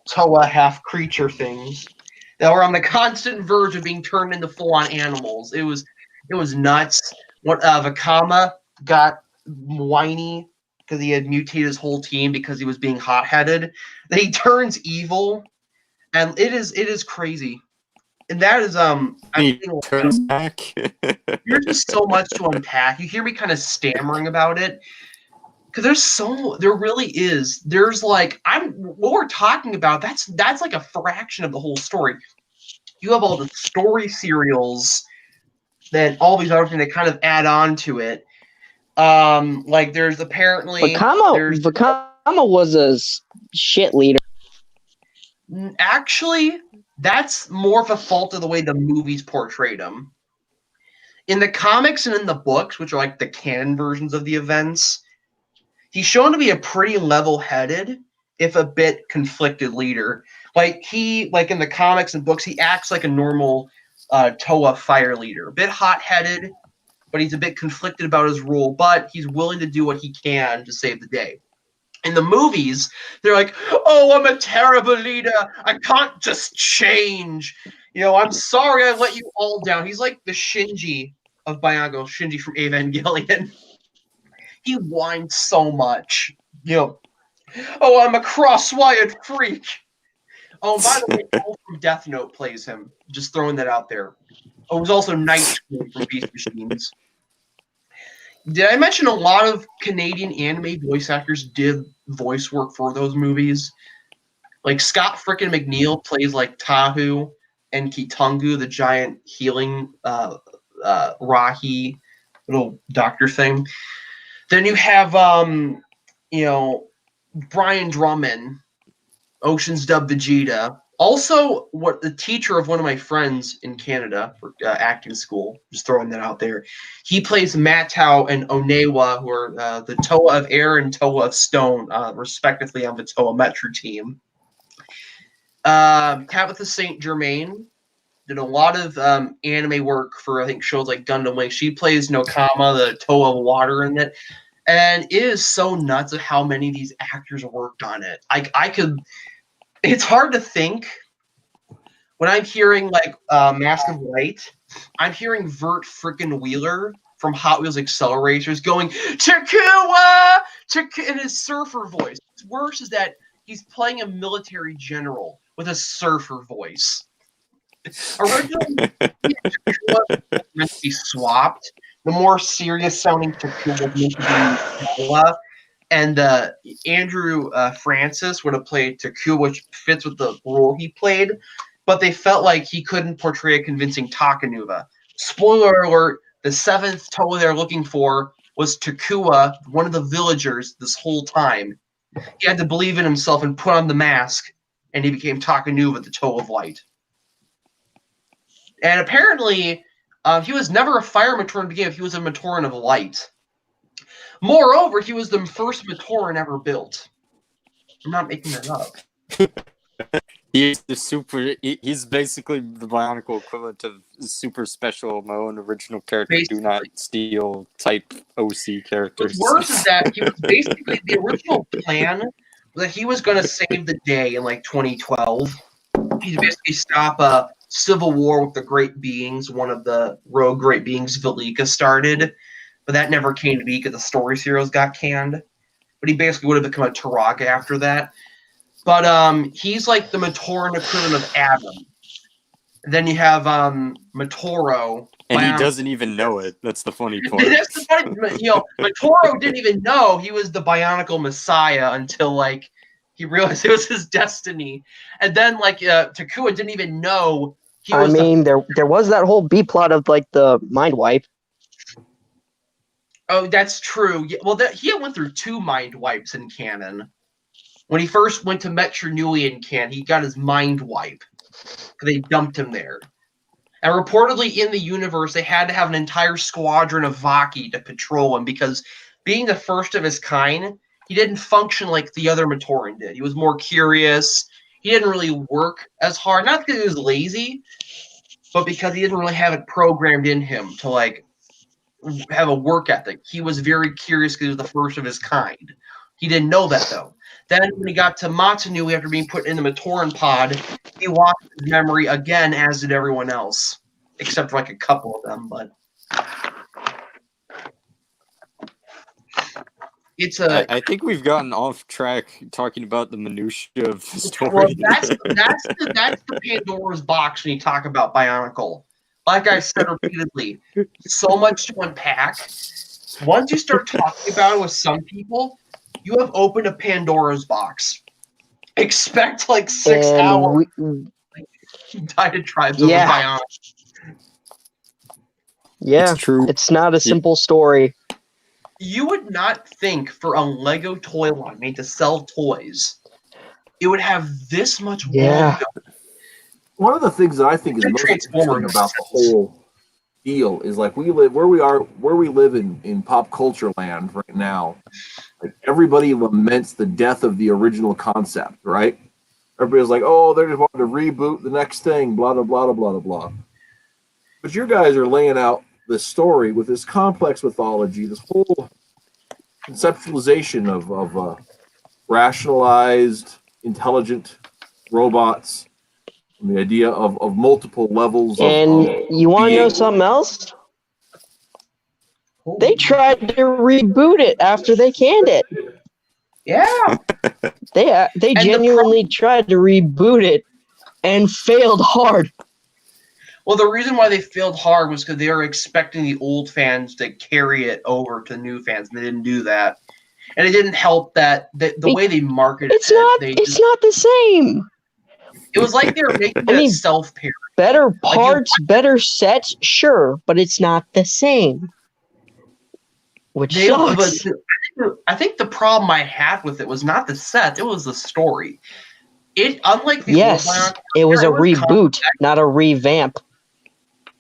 Toa, half creature things that were on the constant verge of being turned into full-on animals. It was nuts. Vakama got whiny because he had mutated his whole team because he was being hot-headed. Then he turns evil, and it is crazy. And that is he turns back. There's just so much to unpack. You hear me kind of stammering about it because there really is. There's like what we're talking about. That's like a fraction of the whole story. You have all the story serials, then all these other things that kind of add on to it. Like there's apparently Vakama was a shit leader. Actually, that's more of a fault of the way the movies portrayed him. In the comics and in the books, which are like the canon versions of the events, he's shown to be a pretty level-headed, if a bit conflicted leader. Like in the comics and books, he acts like a normal Toa fire leader. A bit hot-headed, but he's a bit conflicted about his role, but he's willing to do what he can to save the day. In the movies, they're like, oh, I'm a terrible leader. I can't just change. I'm sorry I let you all down. He's like the Shinji of BIONICLE, Shinji from Evangelion. He whines so much. Oh, I'm a cross-wired freak. Oh, by the way, Cole from Death Note plays him. Just throwing that out there. Oh, it was also Night School from Beast Machines. Did I mention a lot of Canadian anime voice actors did voice work for those movies? Like Scott frickin' McNeil plays like Tahu and Kitungu, the giant healing Rahi little doctor thing. Then you have Brian Drummond, Ocean's Dub Vegeta. Also, what the teacher of one of my friends in Canada for acting school, just throwing that out there, he plays Matau and Onewa, who are the Toa of Air and Toa of Stone, respectively, on the Toa Metro team. Tabitha St. Germain did a lot of anime work for, I think, shows like Gundam Wing. She plays Nokama, the Toa of Water in it. And it is so nuts of how many of these actors worked on it. It's hard to think. When I'm hearing like Mask of Light, I'm hearing Vert frickin' Wheeler from Hot Wheels Accelerators going Takua in his surfer voice. What's worse is that he's playing a military general with a surfer voice. Originally, Takua was meant to be swapped. The more serious sounding Takua was meant to be Noah. And Andrew Francis would have played Takua, which fits with the role he played. But they felt like he couldn't portray a convincing Takanuva. Spoiler alert, the 7th Toa they're looking for was Takua, one of the villagers this whole time. He had to believe in himself and put on the mask, and he became Takanuva, the Toa of Light. And apparently, he was never a fire Matoran to begin with. He was a Matoran of Light. Moreover, he was the first Matoran ever built. I'm not making that up. He's basically the Bionicle equivalent of Super Special, my own original character, Basically. Do Not Steal type OC characters. What's worse is that he was basically the original plan that he was going to save the day in like 2012. He'd basically stop a civil war with the Great Beings. One of the rogue Great Beings, Velika, started, but that never came to be because the story serials got canned. But he basically would have become a Turaga after that. But he's like the Matoran equivalent of Adam. Then you have Matoro. And he doesn't even know it. That's the funny part. That's the funny, Matoro didn't even know he was the Bionicle Messiah until like he realized it was his destiny. And then like Takua didn't even know he was. There was that whole B plot of like the mind wipe. Oh, that's true. Yeah, well, he went through 2 mind wipes in canon. When he first went to Mattriachy in canon, he got his mind wipe. They dumped him there. And reportedly in the universe, they had to have an entire squadron of Vaki to patrol him because being the first of his kind, he didn't function like the other Matoran did. He was more curious. He didn't really work as hard. Not because he was lazy, but because he didn't really have it programmed in him to like have a work ethic. He was very curious because he was the first of his kind. He didn't know that though. Then when he got to Matanu after being put in the Matoran pod, he lost his memory again, as did everyone else. Except for like a couple of them, but it's a I think we've gotten off track talking about the minutiae of the story. well, that's the Pandora's box when you talk about Bionicle. Like I said repeatedly, so much to unpack. Once you start talking about it with some people, you have opened a Pandora's box. Expect like 6 hours diatribes over Bionicle. Yeah, it's true. It's not a simple story. You would not think for a Lego toy line made to sell toys, it would have this much Yeah. One of the things that I think is most interesting about the whole deal is like we live in pop culture land right now. Like everybody laments the death of the original concept, right? Everybody's like, oh, they're just wanting to reboot the next thing, blah blah blah blah blah blah. But you guys are laying out this story with this complex mythology, this whole conceptualization of rationalized, intelligent robots, and the idea of multiple levels. And you want to know something else? They tried to reboot it after they canned it. Yeah. They genuinely tried to reboot it and failed hard. Well, the reason why they failed hard was because they were expecting the old fans to carry it over to new fans, and they didn't do that. And it didn't help that the way they marketed it's not the same. It was like they were making it self-parody. Better parts, better sets, sure, but it's not the same. Which sucks. I think the problem I had with it was not the set; it was the story. It unlike the old Bionicle, it was a reboot, not a revamp.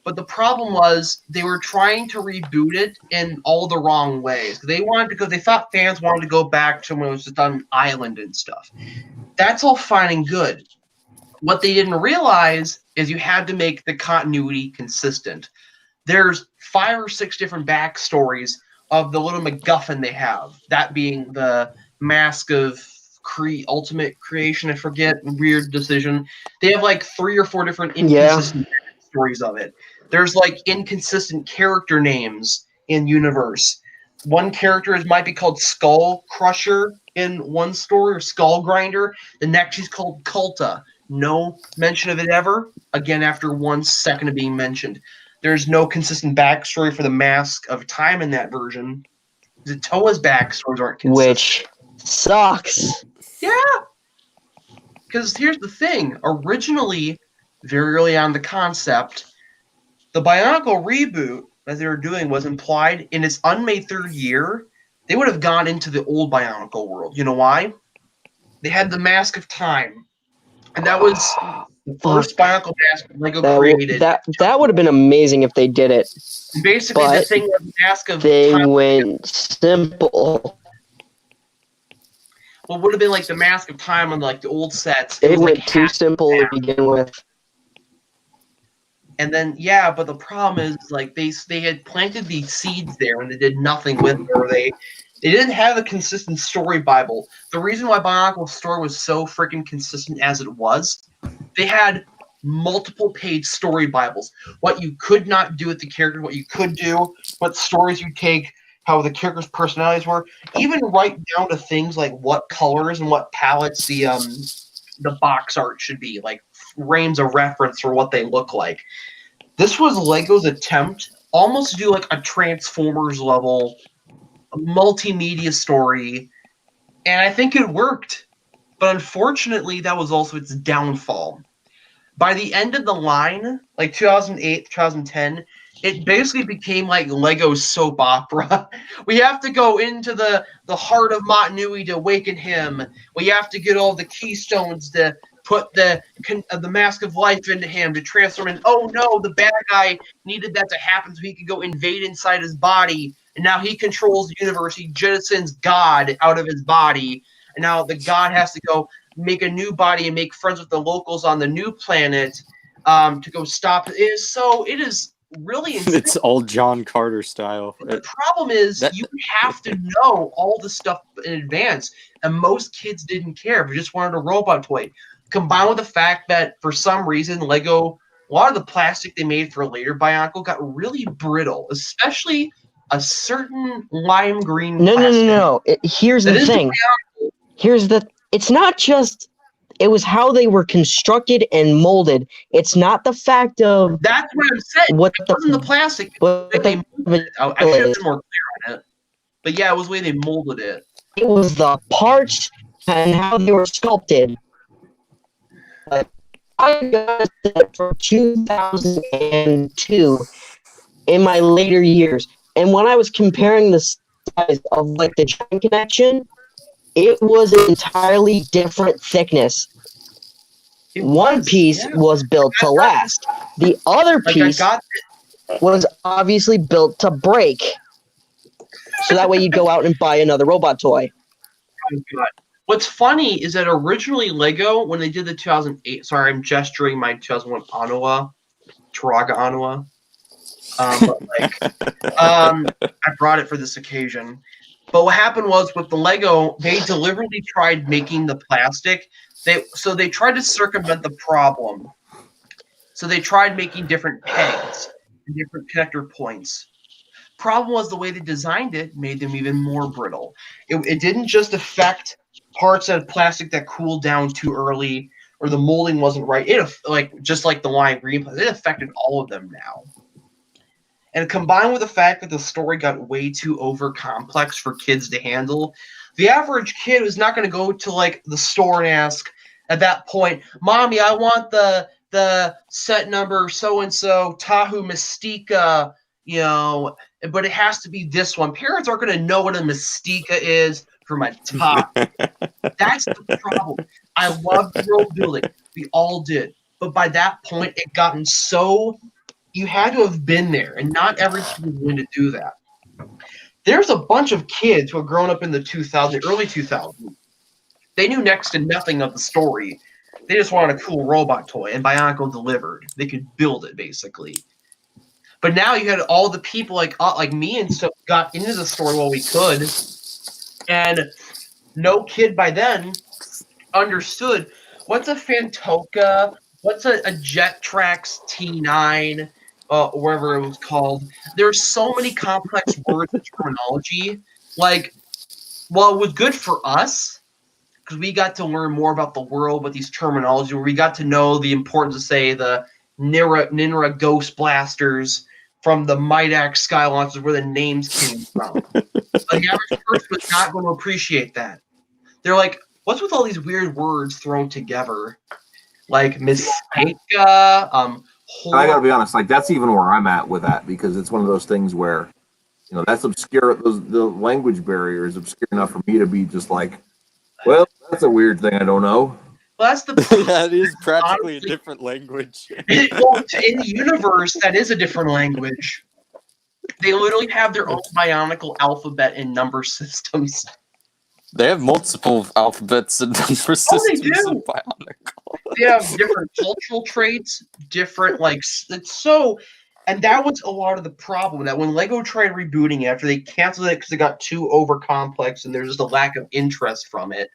But the problem was they were trying to reboot it in all the wrong ways. They thought fans wanted to go back to when it was just on Island and stuff. That's all fine and good. What they didn't realize is you had to make the continuity consistent. There's 5 or 6 different backstories of the little MacGuffin they have. That being the mask of ultimate creation. I forget, weird decision. They have like 3 or 4 different inconsistent stories of it. There's like inconsistent character names in universe. One character might be called Skull Crusher in one story, or Skull Grinder. The next she's called Kulta. No mention of it ever. Again, after 1 second of being mentioned. There's no consistent backstory for the Mask of Time in that version. The Toa's backstories aren't consistent. Which sucks. Yeah. Because here's the thing. Originally, very early on the concept, the Bionicle reboot that they were doing was implied in its unmade 3rd year. They would have gone into the old Bionicle world. You know why? They had the Mask of Time. And that was the first Bionicle mask LEGO created. That would have been amazing if they did it. Basically, the thing was the Mask of Time. They went simple. Well, it would have been like the Mask of Time on like the old sets. It went too simple to begin with. And then, but the problem is, like, they had planted these seeds there and they did nothing with it, or they didn't have a consistent story Bible. The reason why Bionicle's story was so freaking consistent as it was, they had multiple page story Bibles. What you could not do with the character, what you could do, what stories you take, how the characters' personalities were, even right down to things like what colors and what palettes the box art should be, like frames of reference for what they look like. This was LEGO's attempt almost to do like a Transformers level multimedia story, and I think it worked. But unfortunately, that was also its downfall. By the end of the line, like 2008, 2010, it basically became like LEGO's soap opera. We have to go into the heart of Mott Nui to awaken him. We have to get all the keystones to put the Mask of Life into him to transform him. Oh no, the bad guy needed that to happen so he could go invade inside his body. And now he controls the universe. He jettisons God out of his body. And now the God has to go make a new body and make friends with the locals on the new planet to go stop it. It is really insane. It's all John Carter style. The problem is you have to know all the stuff in advance, and most kids didn't care. They just wanted a robot toy. Combined with the fact that for some reason LEGO, a lot of the plastic they made for later Bionicle got really brittle, especially a certain lime green plastic. No. Here's the thing. It's not just, it was how they were constructed and molded. It's not the fact of... That's what I'm saying. It wasn't the plastic. They molded it. I should have been more clear on it. But yeah, it was the way they molded it. It was the parts and how they were sculpted. I got that for 2002 in my later years. And when I was comparing the size of like the Giant Connection, it was an entirely different thickness. One piece was built to last. The other piece was obviously built to break. So that way you'd go out and buy another robot toy. What's funny is that originally LEGO, when they did the 2008, sorry, I'm gesturing my 2001 Anoa, Taraga Anoa. I brought it for this occasion. But what happened was with the LEGO, they deliberately tried making the plastic. So they tried to circumvent the problem. So they tried making different pegs and different connector points. Problem was the way they designed it made them even more brittle. It didn't just affect parts of plastic that cooled down too early or the molding wasn't right. Just like the line green, it affected all of them now. And combined with the fact that the story got way too over complex for kids to handle, the average kid was not going to go to like the store and ask at that point, "Mommy, I want the set number so and so Tahoe Mystica, but it has to be this one." Parents aren't going to know what a Mystica is from a top. That's the problem. I loved world building. We all did. But by that point, it gotten so you had to have been there, and not every kid was willing to do that. There's a bunch of kids who have grown up in the early 2000s. They knew next to nothing of the story. They just wanted a cool robot toy, and Bionicle delivered. They could build it, basically. But now you had all the people like me and stuff got into the story while we could, and no kid by then understood what's a Fantoka, what's a Jettrax T9, whatever it was called. There's so many complex words and terminology. Like, while it was good for us, because we got to learn more about the world with these terminology, where we got to know the importance of, say, the Ninra Ghost Blasters from the Midax Sky Launchers, where the names came from. The average person was not going to appreciate that. They're like, what's with all these weird words thrown together? Like Mistaka, I gotta be honest, like that's even where I'm at with that, because it's one of those things where, that's obscure. The language barrier is obscure enough for me to be just like, well, that's a weird thing I don't know. Well, that's the that is practically honestly, a different language. In the universe, that is a different language. They literally have their own Bionicle alphabet and number systems. They have multiple alphabets and number systems they do. in Bionicle. They have different cultural traits, different and that was a lot of the problem, that when LEGO tried rebooting it after they canceled it because it got too over complex and there's just a lack of interest from it.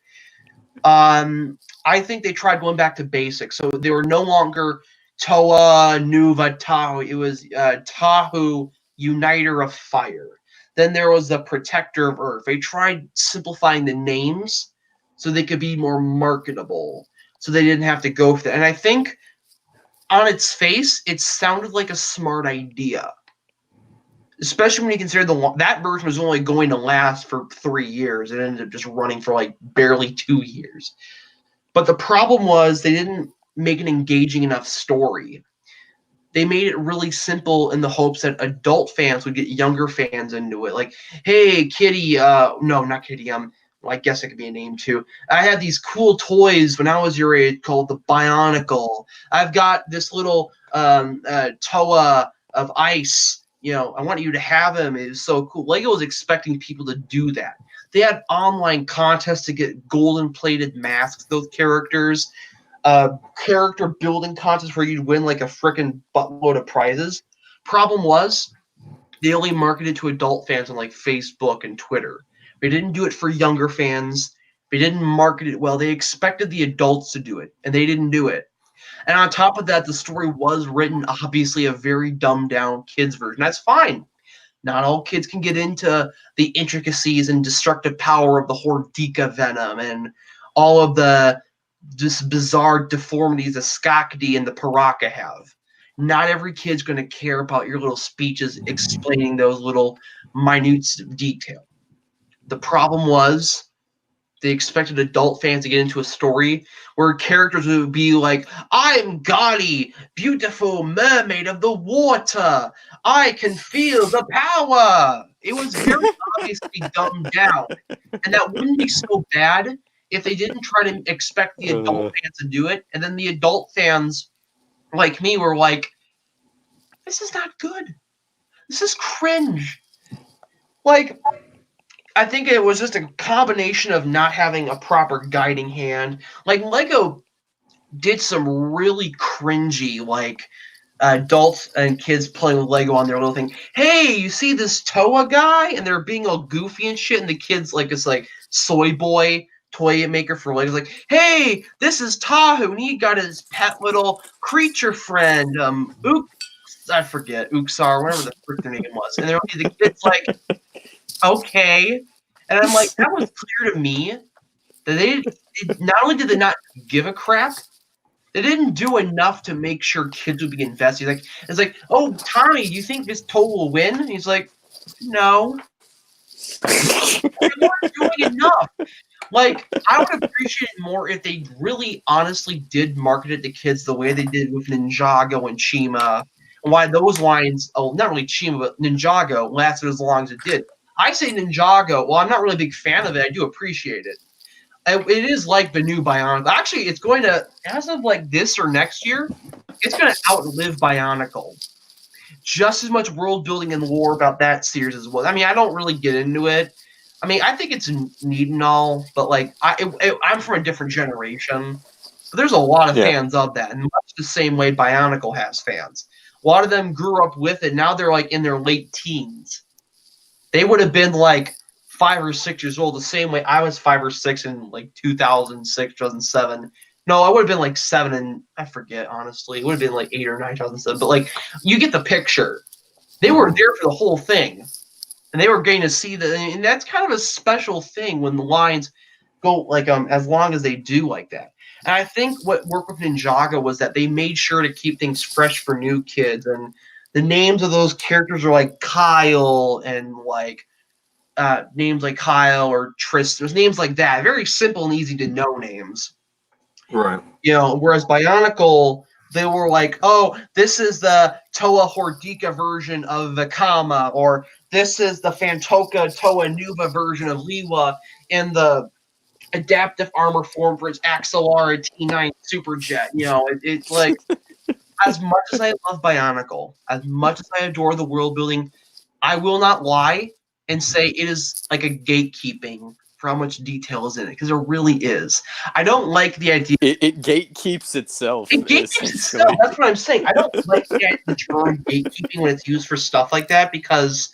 I think they tried going back to basics. So they were no longer Toa, Nuva, Tahoe. It was Tahoe, Uniter of Fire. Then there was the Protector of Earth. They tried simplifying the names so they could be more marketable, so they didn't have to go for that. And I think on its face, it sounded like a smart idea, especially when you consider that version was only going to last for 3 years. It ended up just running for like barely 2 years. But the problem was they didn't make an engaging enough story. They made it really simple in the hopes that adult fans would get younger fans into it. Like, hey, Kitty, no, not Kitty, well, I guess it could be a name too. I had these cool toys when I was your age called the Bionicle. I've got this little Toa of ice. I want you to have him. It was so cool. LEGO was expecting people to do that. They had online contests to get golden plated masks, those characters. Character building contests where you'd win like a freaking buttload of prizes. Problem was, they only marketed to adult fans on like Facebook and Twitter. They didn't do it for younger fans. They didn't market it well. They expected the adults to do it, and they didn't do it. And on top of that, the story was written, obviously, a very dumbed-down kids version. That's fine. Not all kids can get into the intricacies and destructive power of the Hordika venom and all of the just bizarre deformities that ScottyB and the Paraka have. Not every kid's going to care about your little speeches explaining those little minute details. The problem was they expected adult fans to get into a story where characters would be like, I'm Gotti, beautiful mermaid of the water. I can feel the power. It was very obviously dumbed down. And that wouldn't be so bad if they didn't try to expect the adult fans to do it. And then the adult fans like me were like, this is not good. This is cringe. Like, I think it was just a combination of not having a proper guiding hand. Like, LEGO did some really cringy, like, adults and kids playing with Lego on their little thing. Hey, you see this Toa guy? And they're being all goofy and shit. And the kid's like, it's like soy boy toy maker for Legos. Like, hey, this is Tahoe. And he got his pet little creature friend, I forget, Uxar, whatever the frick their name was. And the kid's like, okay. And I'm like, that was clear to me that they not only did they not give a crap, They didn't do enough to make sure kids would be invested. It's like, oh, Tommy, you think this Toa will win? And he's like, no. They weren't doing enough. Like, I would appreciate it more if they really honestly did market it to kids the way they did with Ninjago and Chima. And why those lines, not really Chima, but Ninjago lasted as long as it did. I say Ninjago, well, I'm not really a big fan of it. I do appreciate it. It is like the new Bionicle. Actually, it's going to, as of like this or next year, it's going to outlive Bionicle. Just as much world building and lore about that series as well. I mean, I don't really get into it. I mean, I think it's neat and all, but like I'm from a different generation. But there's a lot of fans of that, and much the same way Bionicle has fans. A lot of them grew up with it. Now they're like in their late teens. They would have been like 5 or 6 years old, the same way I was 5 or 6 in like 2006, 2007. No, I would have been like 7, and I forget, honestly. It would have been like 8 or 9, 2007. But like, you get the picture. They were there for the whole thing, and they were getting to see and that's kind of a special thing when the lines go like as long as they do like that. And I think what worked with Ninjago was that they made sure to keep things fresh for new kids, and the names of those characters are like Kyle and like names like Kyle or Tristan. There's names like that, very simple and easy to know names. Right. You know, whereas Bionicle, they were like, oh, this is the Toa Hordika version of Vakama, or this is the Fantoka Toa Nuva version of Liwa in the adaptive armor form for its Axelara T9 Superjet. You know, it's like, as much as I love Bionicle, as much as I adore the world building, I will not lie and say it is like a gatekeeping for how much detail is in it, because there really is. I don't like the idea. It gatekeeps itself. It gatekeeps itself. That's what I'm saying. I don't like the term gatekeeping when it's used for stuff like that, because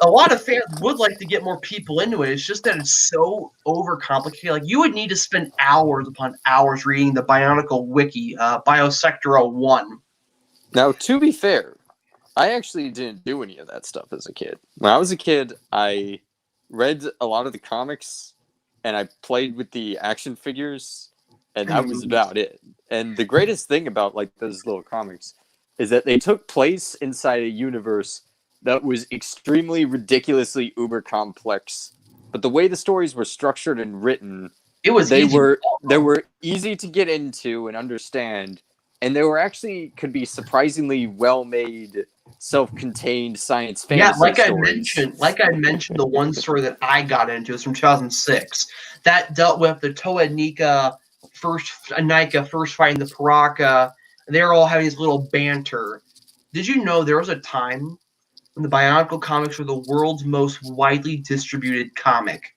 a lot of fans would like to get more people into it. It's just that it's so overcomplicated. Like, you would need to spend hours upon hours reading the Bionicle wiki, Biosector 01. Now, to be fair, I actually didn't do any of that stuff as a kid. When I was a kid, I read a lot of the comics, and I played with the action figures, and that was about it. And the greatest thing about like those little comics is that they took place inside a universe that was extremely ridiculously uber complex. But the way the stories were structured and written, they were easy to get into and understand, and they were actually could be surprisingly well made, self-contained science fantasy. Yeah, like stories. I mentioned, the one story that I got into is from 2006 that dealt with the Toa Nika first fighting the Paraka. They're all having this little banter. Did you know there was a time when the Bionicle comics were the world's most widely distributed comic?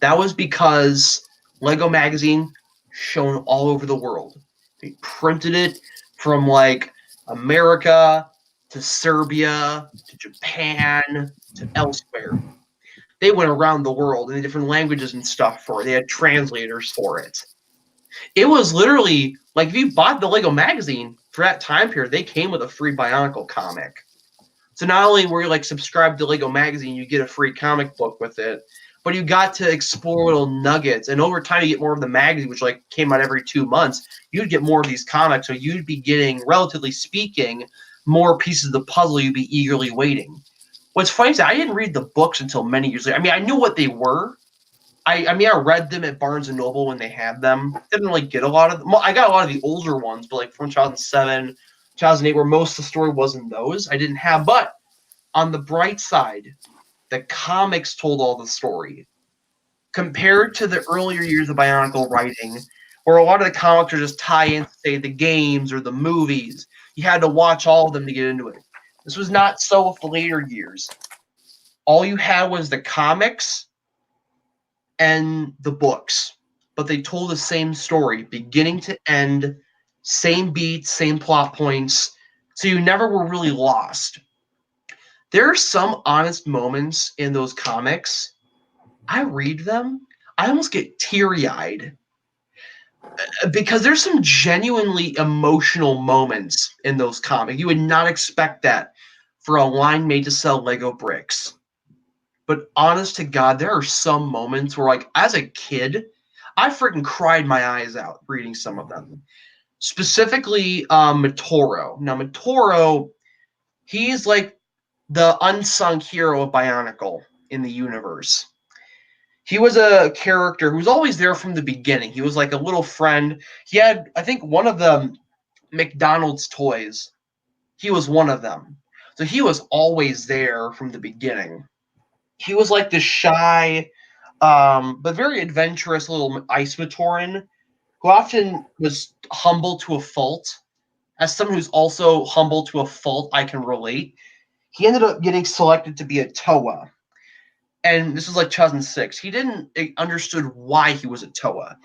That was because Lego Magazine shown all over the world. They printed it from like America to Serbia to Japan to elsewhere. They went around the world in different languages and stuff for it. They had translators for it. It was literally like, if you bought the Lego Magazine for that time period, they came with a free Bionicle comic. So not only were you like subscribed to Lego Magazine, you get a free comic book with it, but you got to explore little nuggets. And over time, you get more of the magazine, which like came out every 2 months. You'd get more of these comics, so you'd be getting, relatively speaking, more pieces of the puzzle you'd be eagerly waiting. What's funny is that I didn't read the books until many years later. I mean, I knew what they were. I read them at Barnes & Noble when they had them. Didn't really get a lot of them. Well, I got a lot of the older ones, but like from 2007, 2008, where most of the story was in those, I didn't have. But on the bright side, the comics told all the story. Compared to the earlier years of Bionicle writing, where a lot of the comics are just tie in, say, the games or the movies. You had to watch all of them to get into it. This was not so with the later years. All you had was the comics and the books, but they told the same story, beginning to end, same beats, same plot points, so you never were really lost. There are some honest moments in those comics. I read them, I almost get teary-eyed because there's some genuinely emotional moments in those comics. You would not expect that for a line made to sell Lego bricks. But honest to God, there are some moments where, like, as a kid, I freaking cried my eyes out reading some of them. Specifically, Matoro. Now, Matoro, he's like the unsung hero of Bionicle in the universe. He was a character who was always there from the beginning. He was like a little friend. He had, I think, one of the McDonald's toys. He was one of them. So he was always there from the beginning. He was like this shy, but very adventurous little ice Matoran who often was humble to a fault. As someone who's also humble to a fault, I can relate. He ended up getting selected to be a Toa. And this was like 2006. He didn't understood why he was a Toa.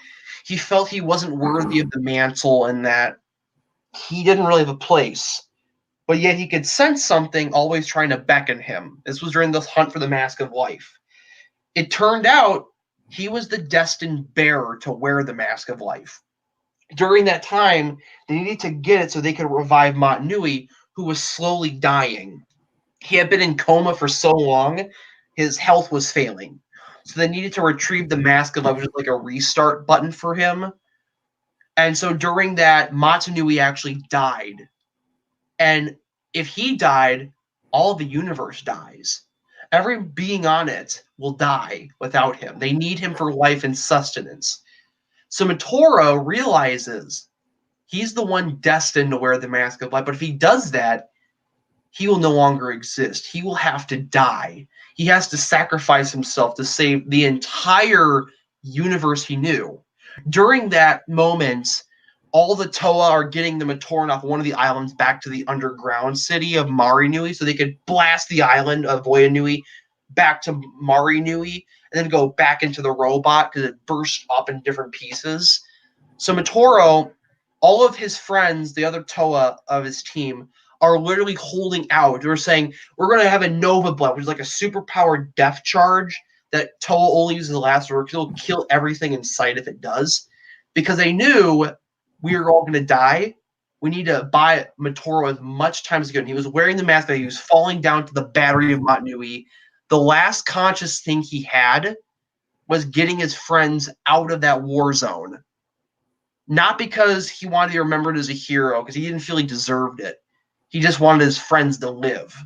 He felt he wasn't worthy of the mantle and that he didn't really have a place. But yet he could sense something always trying to beckon him. This was during the hunt for the Mask of Life. It turned out he was the destined bearer to wear the Mask of Life. During that time, they needed to get it so they could revive Mattriachy, who was slowly dying. He had been in coma for so long, his health was failing. So they needed to retrieve the Mask of Life, which was like a restart button for him. And so during that, Mattriachy actually died. And if he died, all of the universe dies. Every being on it will die without him. They need him for life and sustenance. So Matoro realizes he's the one destined to wear the Mask of Life. But if he does that, he will no longer exist. He will have to die. He has to sacrifice himself to save the entire universe he knew. During that moment, all the Toa are getting the Matoran off one of the islands back to the underground city of Mattriachy so they could blast the island of Voyanui back to Mattriachy and then go back into the robot because it burst up in different pieces. So Matoro, all of his friends, the other Toa of his team, are literally holding out. They're saying, we're going to have a Nova Blast, which is like a superpowered death charge that Toa only uses the last word. It'll kill everything in sight if it does. Because they knew we are all going to die. We need to buy Matoro as much time as good. And he was wearing the mask, that he was falling down to the battery of Mattriachy. The last conscious thing he had was getting his friends out of that war zone. Not because he wanted to be remembered as a hero, because he didn't feel he deserved it. He just wanted his friends to live.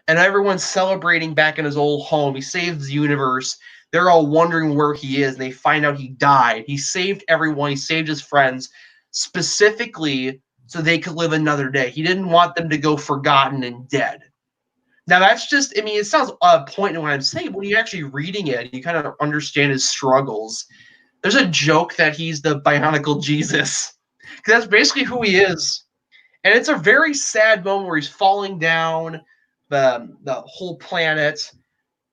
And everyone's celebrating back in his old home. He saves the universe. They're all wondering where he is. And they find out he died. He saved everyone. He saved his friends specifically so they could live another day. He didn't want them to go forgotten and dead. Now, that's just, I mean, it sounds pointed when I'm saying, but when you're actually reading it, you kind of understand his struggles. There's a joke that he's the Bionicle Jesus, because that's basically who he is. And it's a very sad moment where he's falling down the whole planet,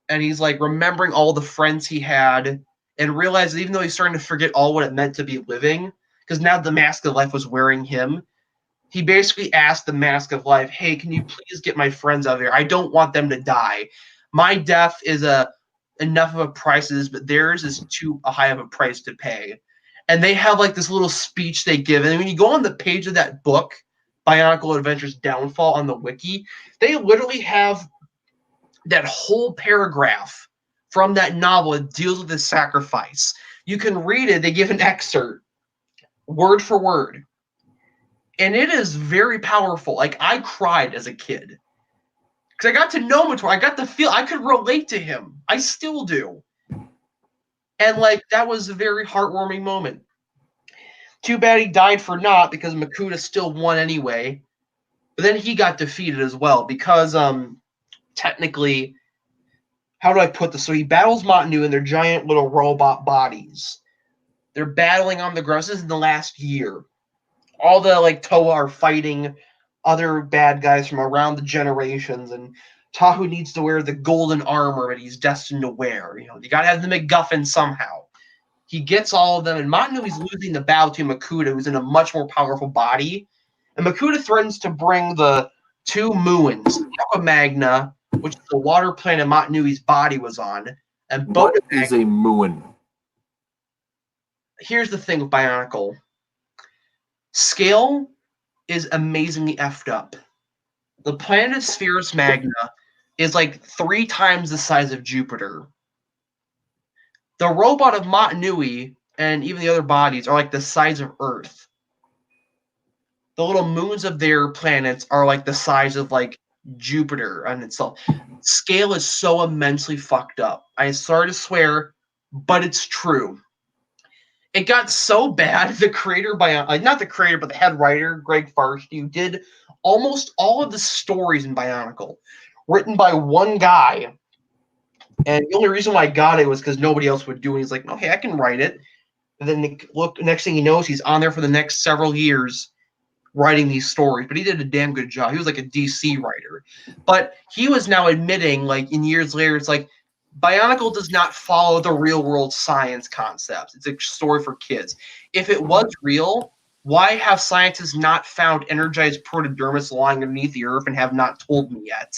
and he's like remembering all the friends he had, and realizes even though he's starting to forget all what it meant to be living, because now the Mask of Life was wearing him, he basically asked the Mask of Life, hey, can you please get my friends out of here? I don't want them to die. My death is enough of a price, but theirs is too high of a price to pay. And they have like this little speech they give. And when you go on the page of that book, Bionicle Adventures Downfall on the wiki, they literally have that whole paragraph from that novel that deals with this sacrifice. You can read it. They give an excerpt, word for word. And it is very powerful. Like, I cried as a kid. Because I got to know Matoro. I got to feel, I could relate to him. I still do. And, like, that was a very heartwarming moment. Too bad he died for naught, because Makuta still won anyway. But then he got defeated as well, because, technically, how do I put this? So he battles Mattriachy in their giant little robot bodies. They're battling on the ground. This is in the last year. All the like Toa are fighting other bad guys from around the generations, and Tahu needs to wear the golden armor that he's destined to wear. You know, you gotta have the MacGuffin somehow. He gets all of them, and Mattriachy's losing the battle to Makuta, who's in a much more powerful body. And Makuta threatens to bring the two Muons, Aqua Magna, which is the water planet Mattriachy's body was on, and What is a Muon? Here's the thing with Bionicle. Scale is amazingly effed up. The planet of Spherus Magna is like 3 times the size of Jupiter. The robot of Mattriachy and even the other bodies are like the size of Earth. The little moons of their planets are like the size of like Jupiter on itself. Scale is so immensely fucked up. I'm sorry to swear, but it's true. It got so bad, the creator not the creator, but the head writer, Greg Farshtew, did almost all of the stories in Bionicle, written by one guy. And the only reason why I got it was because nobody else would do it. He's like, okay, I can write it. And then next thing he knows, he's on there for the next several years writing these stories. But he did a damn good job. He was like a DC writer. But he was now admitting, like in years later, it's like, Bionicle does not follow the real world science concepts. It's a story for kids. If it was real, why have scientists not found energized protodermis lying underneath the earth and have not told me yet?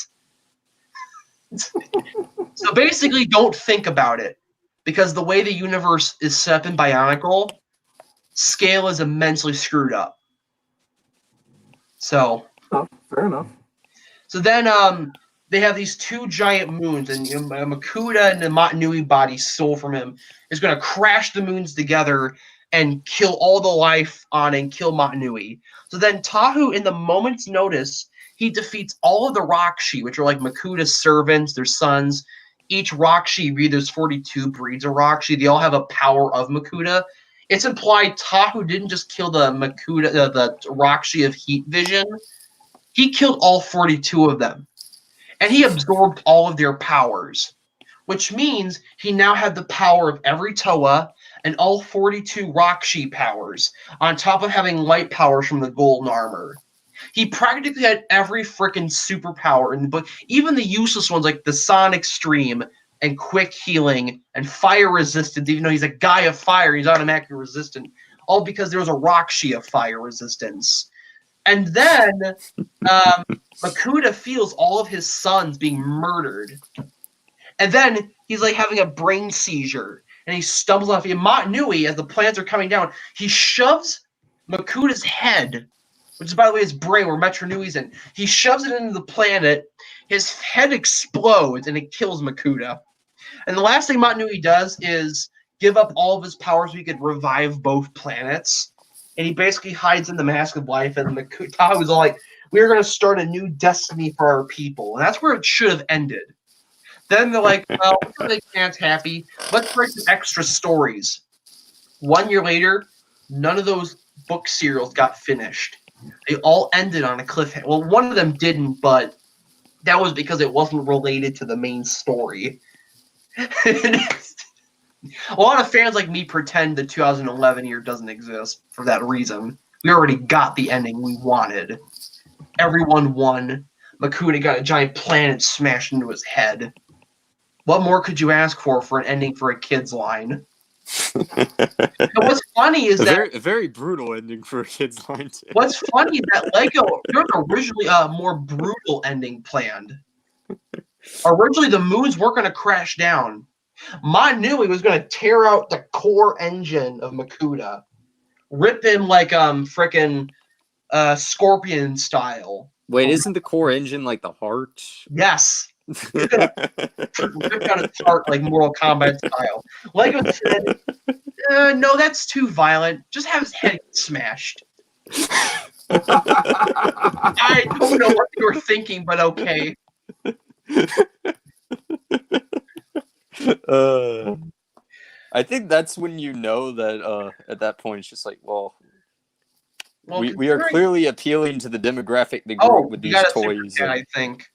So basically, don't think about it. Because the way the universe is set up in Bionicle, scale is immensely screwed up. So. Oh, fair enough. So then they have these two giant moons, and Makuta and the Matnui body stole from him is going to crash the moons together and kill all the life on and kill Matnui. So then Tahu, in the moment's notice, he defeats all of the Rakshi, which are like Makuta's servants, their sons. Each Rakshi, there's 42 breeds of Rakshi. They all have a power of Makuta. It's implied Tahu didn't just kill the Makuta, the Rakshi of heat vision. He killed all 42 of them. And he absorbed all of their powers, which means he now had the power of every Toa and all 42 Rakshi powers, on top of having light powers from the golden armor. He practically had every freaking superpower in the book, even the useless ones like the Sonic Stream and Quick Healing and Fire Resistance, even though he's a guy of fire, he's automatically resistant, all because there was a Rakshi of fire resistance. And then Makuta feels all of his sons being murdered. And then he's like having a brain seizure. And he stumbles off. In Matnui, as the plans are coming down, he shoves Makuta's head, which is, by the way, his brain, where Metronui's in. He shoves it into the planet. His head explodes, and it kills Makuta. And the last thing Matnui does is give up all of his powers so he could revive both planets. And he basically hides in the Mask of Life, and Makuta was all like, we're going to start a new destiny for our people. And that's where it should have ended. Then they're like, well, they can't happy. Let's write some extra stories. 1 year later, none of those book serials got finished. They all ended on a cliffhanger. Well, one of them didn't, but that was because it wasn't related to the main story. A lot of fans like me pretend the 2011 year doesn't exist for that reason. We already got the ending we wanted. Everyone won. Makuta got a giant planet smashed into his head. What more could you ask for an ending for a kid's line? And what's funny is a very brutal ending for a kid's line. Too. What's funny is that Lego, there was originally a more brutal ending planned. Originally, the moons weren't going to crash down. Matnui was going to tear out the core engine of Makuta, rip him like frickin' Scorpion style. Wait, isn't the core engine like the heart? Yes. He's gonna rip out his heart like Mortal Kombat style. Lego said, no, that's too violent. Just have his head smashed. I don't know what you were thinking, but okay. I think that's when you know that at that point it's just like, well we are clearly appealing to the democratic that grew up with these toys. I think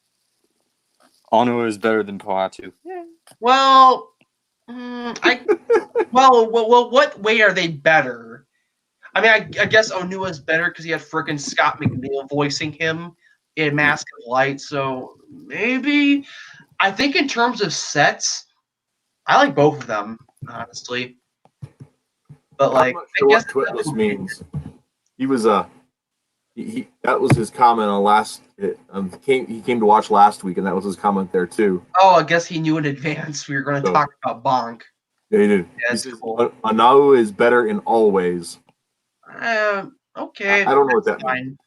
Ono is better than Poatu. Yeah. Well, what way are they better? I mean, I guess Onua is better because he had frickin' Scott McNeil voicing him in Mask of Light. So maybe I think in terms of sets, I like both of them, honestly. But like, I'm not sure I guess what Twitless means. He was he that was his comment on last. He came to watch last week, and that was his comment there too. Oh, I guess he knew in advance we were going to talk about Bonk. Yeah, he did. Yeah, he says, cool. Anau is better in all ways. Okay. I don't know what that means.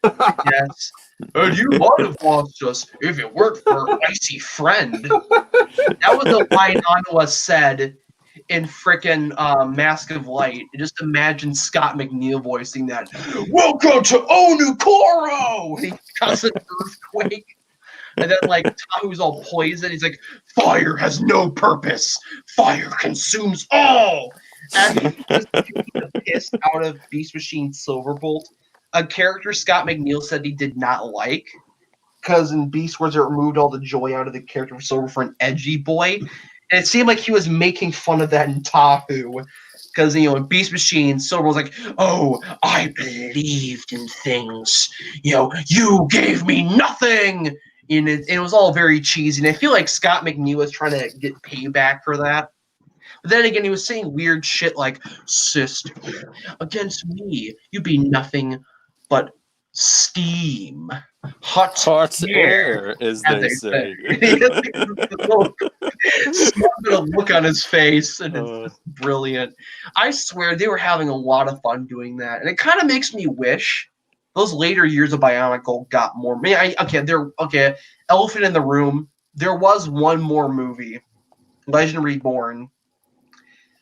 Yes. And you would have lost us if it weren't for Icy Friend. That was the line Anua said in frickin' Mask of Light. And just imagine Scott McNeil voicing that. Welcome to Onukoro! And he cuts an earthquake. And then, like, Tahu's all poisoned. He's like, fire has no purpose. Fire consumes all. And he was taking the piss out of Beast Machine Silverbolt, a character Scott McNeil said he did not like. Because in Beast Wars, it removed all the joy out of the character of Silver for an edgy boy. And it seemed like he was making fun of that in Tahu. Because, you know, in Beast Machine, Silver was like, oh, I believed in things. You know, you gave me nothing. And it was all very cheesy. And I feel like Scott McNeil was trying to get payback for that. But then again, he was saying weird shit like, sister, against me, you be nothing but steam. Hot air, as they say. He has a look on his face, and it's brilliant. I swear they were having a lot of fun doing that, and it kind of makes me wish those later years of Bionicle got more. Elephant in the room. There was one more movie, Legend Reborn.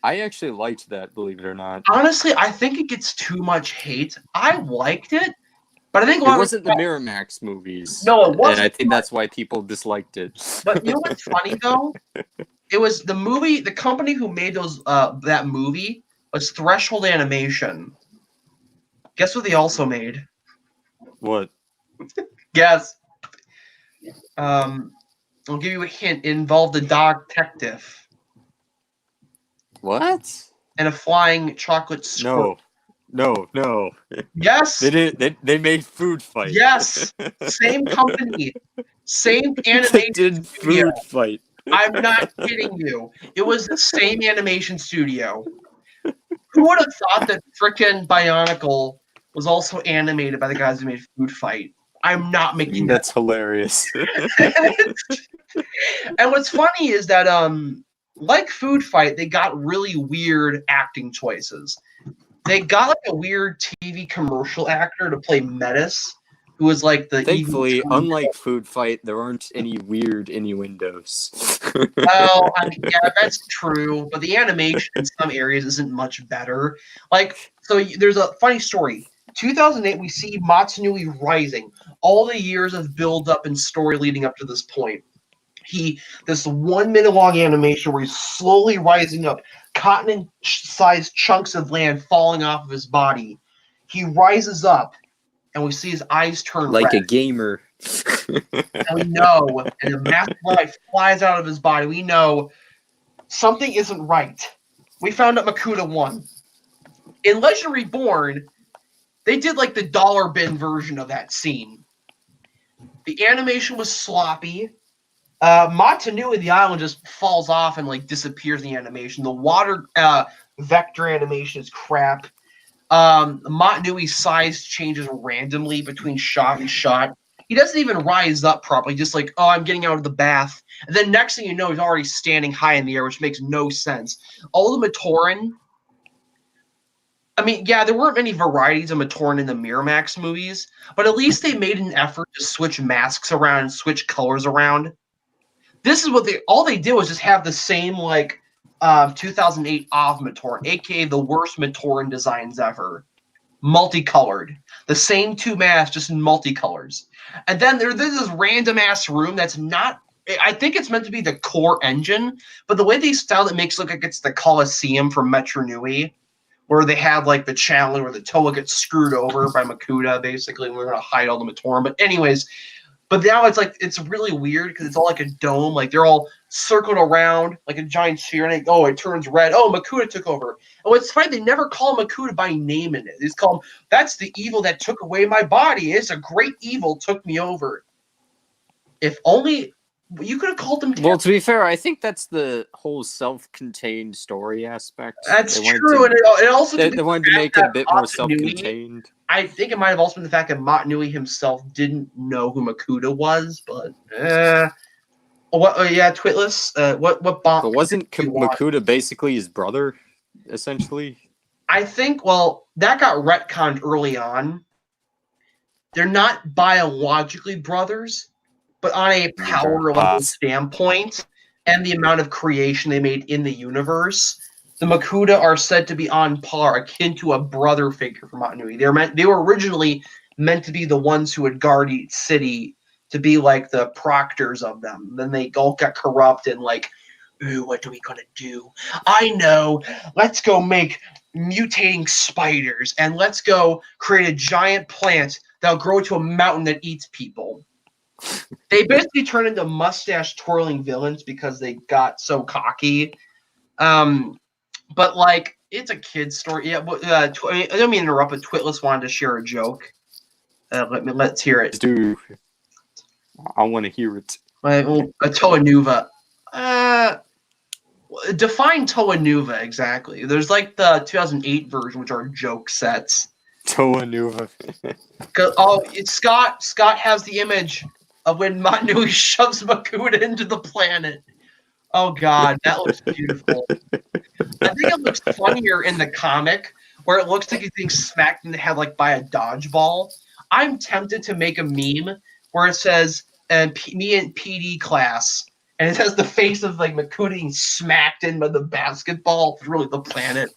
I actually liked that, believe it or not. Honestly, I think it gets too much hate. I liked it. But I think it wasn't the Miramax movies. No, it wasn't. And I think that's why people disliked it. But you know what's funny though? It was the movie. The company who made that movie was Threshold Animation. Guess what they also made? What? Guess. I'll give you a hint. It involved a dog detective. What? And a flying chocolate squirt. No. Yes. They made Food Fight. Yes. Same company. Same animation. They did Food Fight. I'm not kidding you. It was the same animation studio. Who would have thought that frickin' Bionicle was also animated by the guys who made Food Fight? I'm not making that. That's hilarious. And what's funny is that like Food Fight, they got really weird acting choices. They got like a weird TV commercial actor to play Metis, who was like the. Thankfully, unlike Food Fight, there aren't any weird innuendos. Well, yeah, that's true, but the animation in some areas isn't much better. Like, so there's a funny story. 2008, we see Matsunui rising. All the years of build-up and story leading up to this point. This 1 minute long animation where he's slowly rising up, continent-sized chunks of land falling off of his body. He rises up, and we see his eyes turn like red. A gamer. And we know, and the massive light flies out of his body. We know something isn't right. We found out Makuta won. In Legend Reborn, they did like the dollar bin version of that scene. The animation was sloppy. Matsunui, the island, just falls off and like disappears in the animation. The water vector animation is crap. Matanui's size changes randomly between shot and shot. He doesn't even rise up properly, just like, oh, I'm getting out of the bath. And then next thing you know, he's already standing high in the air, which makes no sense. All the Matoran, I mean, yeah, there weren't many varieties of Matoran in the Miramax movies, but at least they made an effort to switch masks around and switch colors around. This is what all they did was just have the same, like, 2008 Av Matoran, aka the worst Matoran designs ever. Multicolored. The same two masks, just in multicolors. And then there's this random ass room that's not, I think it's meant to be the core engine, but the way they styled it makes it look like it's the Coliseum from Metro Nui, where they have like the challenge where the Toa gets screwed over by Makuta, basically, and we're gonna hide all the Matoran. But anyways, but now it's really weird because it's all like a dome, like they're all circled around like a giant sphere, and it turns red. Oh, Makuta took over. And what's funny, they never call Makuta by name in it. They just call him, that's the evil that took away my body. It's a great evil took me over. If only you could have called them. Well, to be fair, I think that's the whole self-contained story aspect. That's true, and it also they wanted to make it a bit more self-contained. I think it might have also been the fact that Matanui himself didn't know who Makuta was, but yeah, Twitless. What bomb? But wasn't Makuta basically his brother, essentially? I think. Well, that got retconned early on. They're not biologically brothers, but on a power level standpoint, and the amount of creation they made in the universe, the Makuta are said to be on par, akin to a brother figure for Matnui. They were originally meant to be the ones who would guard each city, to be like the proctors of them. Then they all got corrupt and like, ooh, what are we gonna do? I know. Let's go make mutating spiders, and let's go create a giant plant that'll grow to a mountain that eats people. They basically turned into mustache twirling villains because they got so cocky. But like, it's a kid's story. Yeah, but I don't mean to interrupt, but Twitless wanted to share a joke. Let's hear it. Dude, I want to hear it. A Toa Nuva. Define Toa Nuva exactly. There's like the 2008 version, which are joke sets. Toa Nuva. It's Scott. Scott has the image of when Matnui shoves Makuta into the planet. Oh God, that looks beautiful. I think it looks funnier in the comic, where it looks like he's being smacked in the head like by a dodgeball. I'm tempted to make a meme where it says, "Me in PD class," and it has the face of like Makuta being smacked in by the basketball. It's really the planet.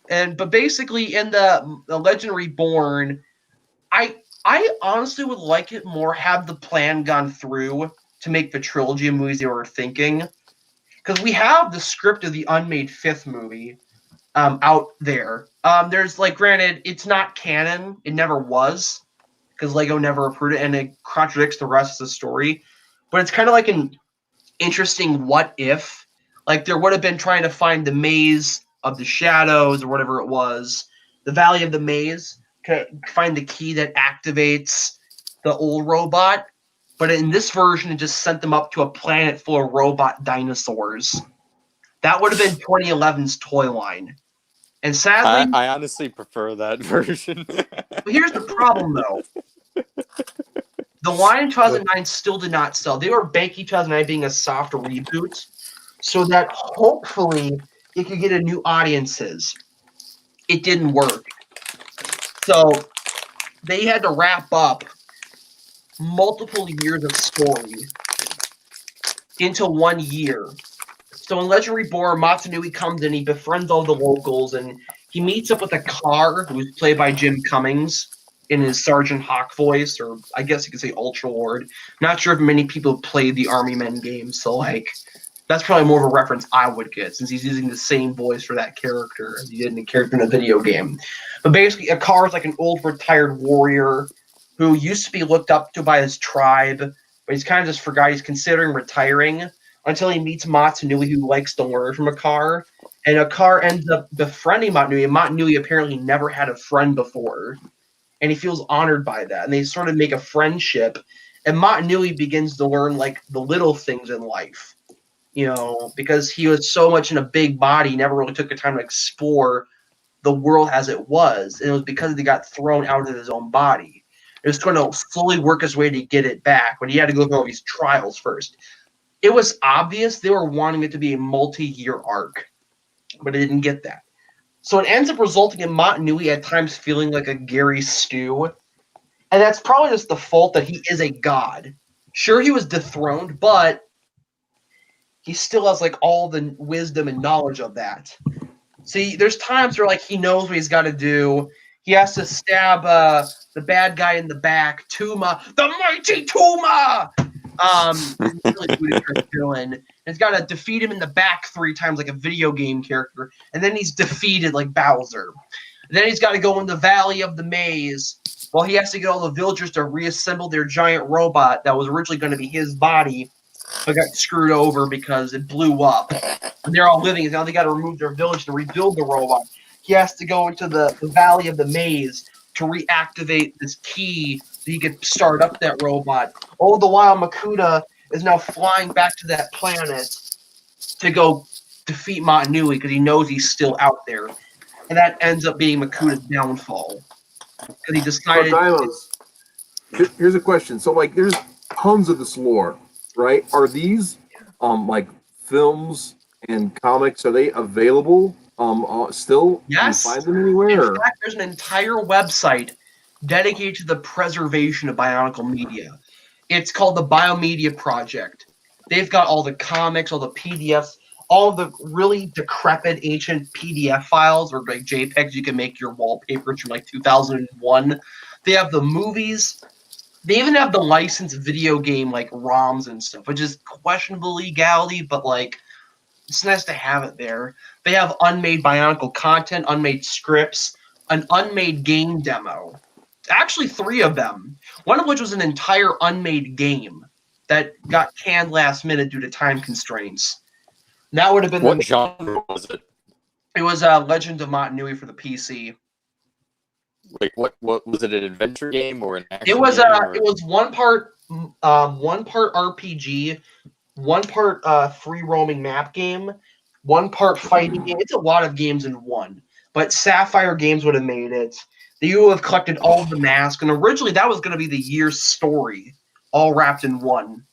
But basically, in the Legend Reborn, I honestly would like it more have the plan gone through to make the trilogy of movies they were thinking, because we have the script of the unmade 5th movie out there. There's like, granted, it's not canon; it never was, because Lego never approved it, and it contradicts the rest of the story. But it's kind of like an interesting what if. Like, there would have been trying to find the maze of the shadows or whatever it was, the Valley of the Maze, to find the key that activates the old robot. But in this version, it just sent them up to a planet full of robot dinosaurs. That would have been 2011's toy line. And sadly, I honestly prefer that version. But here's the problem, though. The line in 2009 still did not sell. They were banking 2009 being a soft reboot, so that hopefully it could get a new audiences. It didn't work. So they had to wrap up multiple years of story into 1 year. So in Legend Reborn, Matsunui comes in, he befriends all the locals, and he meets up with a car who's played by Jim Cummings in his Sergeant Hawk voice, or I guess you could say Ultra Lord. Not sure if many people played the Army Men game, so like that's probably more of a reference I would get, since he's using the same voice for that character as he did in the character in a video game. But basically, a car is like an old retired warrior who used to be looked up to by his tribe, but he's kind of just forgot he's considering retiring until he meets Matsunui, who likes to learn from a car. And a car ends up befriending Matsunui, and Matsunui apparently never had a friend before. And he feels honored by that. And they sort of make a friendship. And Matsunui begins to learn, like, the little things in life. You know, because he was so much in a big body, he never really took the time to explore the world as it was. And it was because he got thrown out of his own body. It was going to slowly work his way to get it back, but he had to go through all these trials first. It was obvious they were wanting it to be a multi-year arc, but it didn't get that. So it ends up resulting in Matsunui at times feeling like a Gary Stu. And that's probably just the fault that he is a god. Sure, he was dethroned, but he still has like all the wisdom and knowledge of that. See, there's times where like he knows what he's got to do. He has to stab the bad guy in the back, Tuma, the mighty Tuma. Really good villain. He's got to defeat him in the back 3 times like a video game character, and then he's defeated like Bowser. And then he's got to go in the Valley of the Maze. Well, he has to get all the villagers to reassemble their giant robot that was originally going to be his body, but got screwed over because it blew up. And they're all living, and now they got to remove their village to rebuild the robot. He has to go into the Valley of the Maze to reactivate this key so he could start up that robot. All the while, Makuta is now flying back to that planet to go defeat Matsunui because he knows he's still out there. And that ends up being Makuta's downfall. Because he decided... Here's a question. So, like, there's tons of this lore, right? Are these, like, films and comics, are they available still? Yes. Can you find them anywhere? In fact, there's an entire website dedicated to the preservation of Bionicle media. It's called the Biomedia Project. They've got all the comics, all the PDFs, all the really decrepit ancient PDF files or like JPEGs you can make your wallpapers from like 2001. They have the movies. They even have the licensed video game like ROMs and stuff, which is questionable legality, but like it's nice to have it there. They have unmade Bionicle content, unmade scripts, an unmade game demo. Actually, 3 of them. One of which was an entire unmade game that got canned last minute due to time constraints. That would have been what genre was it? It was Legend of Mattriachy for the PC. Like what was it? An adventure game or an action It was game, or... it was one part RPG, one part free roaming map game, one part fighting game. It's a lot of games in one. But Sapphire Games would have made it. They would have collected all of the masks, and originally that was going to be the year's story, all wrapped in one.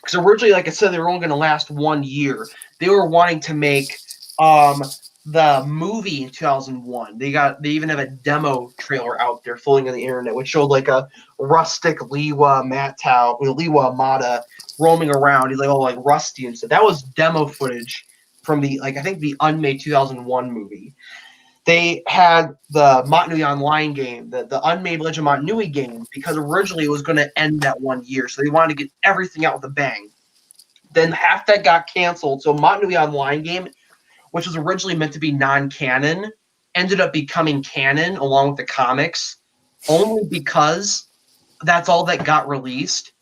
Because originally, like I said, they were only going to last 1 year. They were wanting to make the movie in 2001. They even have a demo trailer out there floating on the internet, which showed like a rustic Liwa Mata roaming around. He's like all like rusty and stuff. That was demo footage from the I think the unmade 2001 movie. They had the Mattriachy Online game, the unmade Legend of Mattriachy game, because originally it was going to end that 1 year, so they wanted to get everything out with a bang. Then half that got canceled, so Mattriachy Online game, which was originally meant to be non-canon, ended up becoming canon along with the comics, only because that's all that got released.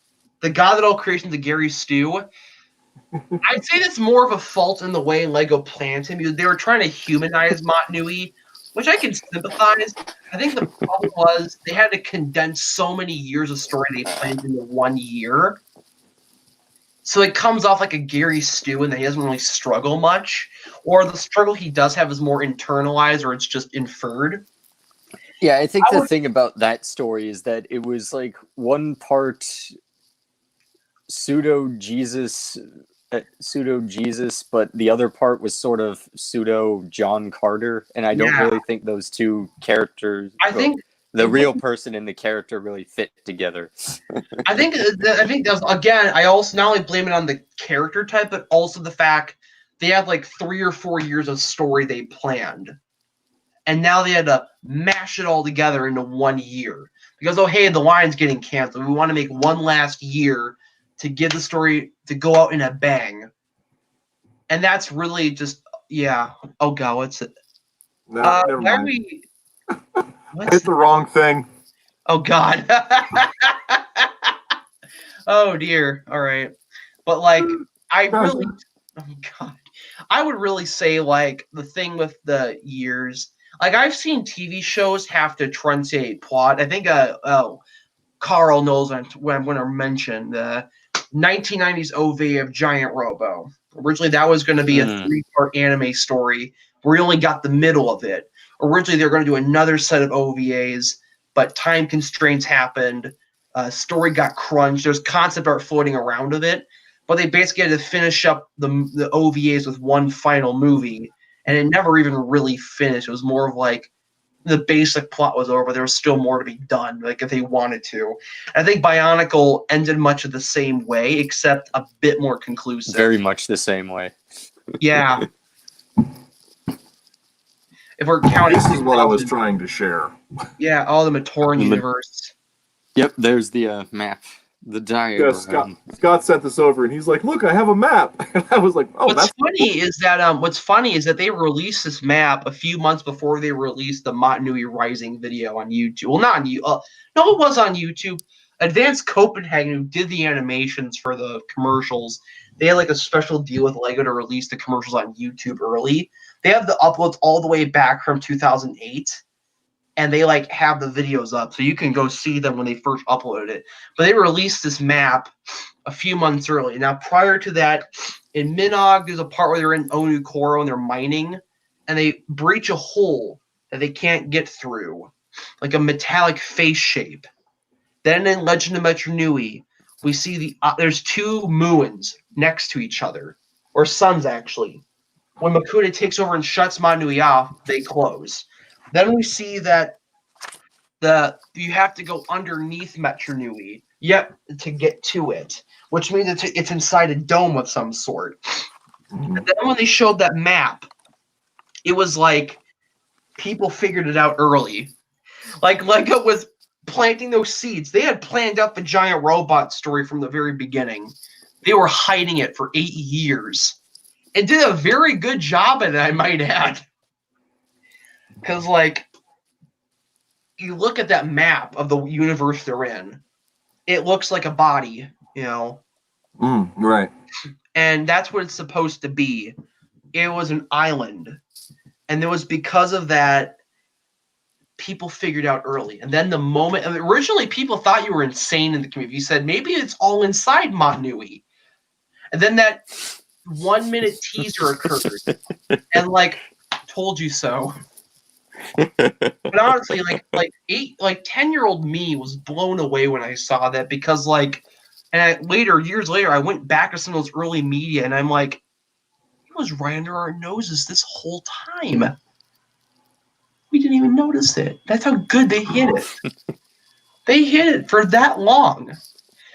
The God That All Creations of Gary Stu, I'd say that's more of a fault in the way Lego planned him. They were trying to humanize Mattriachy, which I can sympathize. I think the problem was they had to condense so many years of story they planned into 1 year. So it comes off like a Gary Stu and that he doesn't really struggle much. Or the struggle he does have is more internalized or it's just inferred. Yeah, I think the thing about that story is that it was like one part pseudo Jesus, but the other part was sort of pseudo John Carter, and I don't really think those two characters. I think the real person and the character really fit together. I think that was, again, I also not only blame it on the character type, but also the fact they had like 3 or 4 years of story they planned, and now they had to mash it all together into 1 year because hey, the line's getting canceled. We want to make one last year to give the story to go out in a bang. And that's really just, oh god, what's it? No, never mind. I hit the wrong thing. Oh god. Oh dear. All right. But like, oh god. I would really say like the thing with the years, like I've seen TV shows have to truncate plot. I think Carl knows what I'm going to mention, the 1990s OVA of Giant Robo. Originally, that was going to be a 3-part anime story. We only got the middle of it. Originally, they were going to do another set of OVAs, but time constraints happened. Story got crunched. There's concept art floating around of it, but they basically had to finish up the OVAs with one final movie, and it never even really finished. It was more of like the basic plot was over, but there was still more to be done, like if they wanted to. I think Bionicle ended much of the same way, except a bit more conclusive. Very much the same way. Yeah. If we're counting, this is what I was trying to share. Yeah, all the Matoran universe. Yep, there's the map, the diagram. Scott sent this over, and he's like, "Look, I have a map." And I was like, "Oh, What's funny is that they released this map a few months before they released the Mattriachy Rising video on YouTube. Well, not on YouTube. No, it was on YouTube. Advanced Copenhagen, who did the animations for the commercials, they had like a special deal with Lego to release the commercials on YouTube early. They have the uploads all the way back from 2008, and they like have the videos up, so you can go see them when they first uploaded it. But they released this map a few months early. Now, prior to that, in Minog, there's a part where they're in Onukoro and they're mining, and they breach a hole that they can't get through, like a metallic face shape. Then in Legend of Mattriachy, we see there's 2 Muins next to each other, or suns actually. When Makuta takes over and shuts Mattriachy off, they close. Then we see that you have to go underneath Mattriachy Yep, to get to it, which means it's inside a dome of some sort. And then when they showed that map, it was like people figured it out early. Like Lego was planting those seeds. They had planned out the giant robot story from the very beginning. They were hiding it for 8 years. And did a very good job at it, I might add. Because, like, you look at that map of the universe they're in, it looks like a body, you know? Right. And that's what it's supposed to be. It was an island. And it was because of that, people figured out early. And then the moment, and originally people thought you were insane in the community. You said, maybe it's all inside Mattriachy. And then that 1 minute teaser occurred. And, like, told you so. But honestly, like 10-year-old me was blown away when I saw that, because years later, I went back to some of those early media and I'm like, it was right under our noses this whole time. We didn't even notice it. That's how good they hid it. They hid it for that long.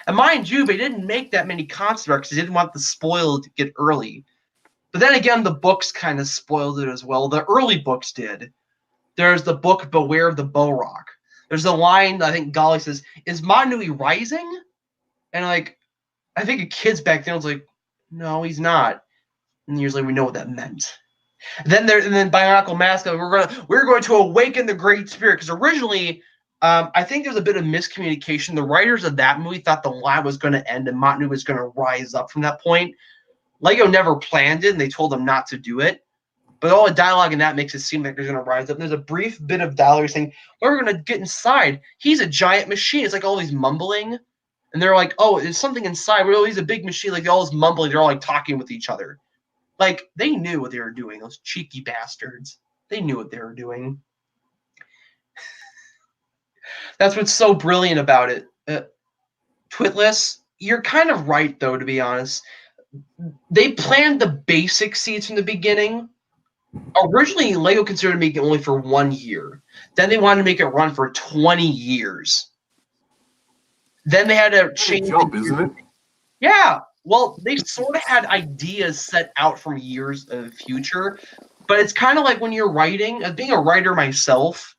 And mind you, they didn't make that many concept arcs. They didn't want the spoil to get early. But then again, the books kind of spoiled it as well. The early books did. There's the book Beware of the Bowrock. There's the line, I think Golly says, is Mattriachy rising? And like, I think a kid's back then was like, no, he's not. And years later, we know what that meant. And then Bionicle Mascot, we're going to awaken the Great Spirit, because originally, I think there was a bit of miscommunication. The writers of that movie thought the lab was going to end and Mattriachy was going to rise up from that point. Lego never planned it, and they told them not to do it. But all the dialogue in that makes it seem like they're going to rise up. And there's a brief bit of dialogue saying, well, we're going to get inside. He's a giant machine. It's like all these mumbling. And they're like, oh, there's something inside. Well, he's a big machine. Like all this mumbling. They're all like talking with each other. Like, they knew what they were doing, those cheeky bastards. They knew what they were doing. That's what's so brilliant about it. Twitless, you're kind of right, though, to be honest. They planned the basic seeds from the beginning. Originally, Lego considered making it only for 1 year. Then they wanted to make it run for 20 years. Then they had to change. Jump, isn't it? Yeah. Well, they sort of had ideas set out from years of the future, but it's kind of like when you're writing, being a writer myself,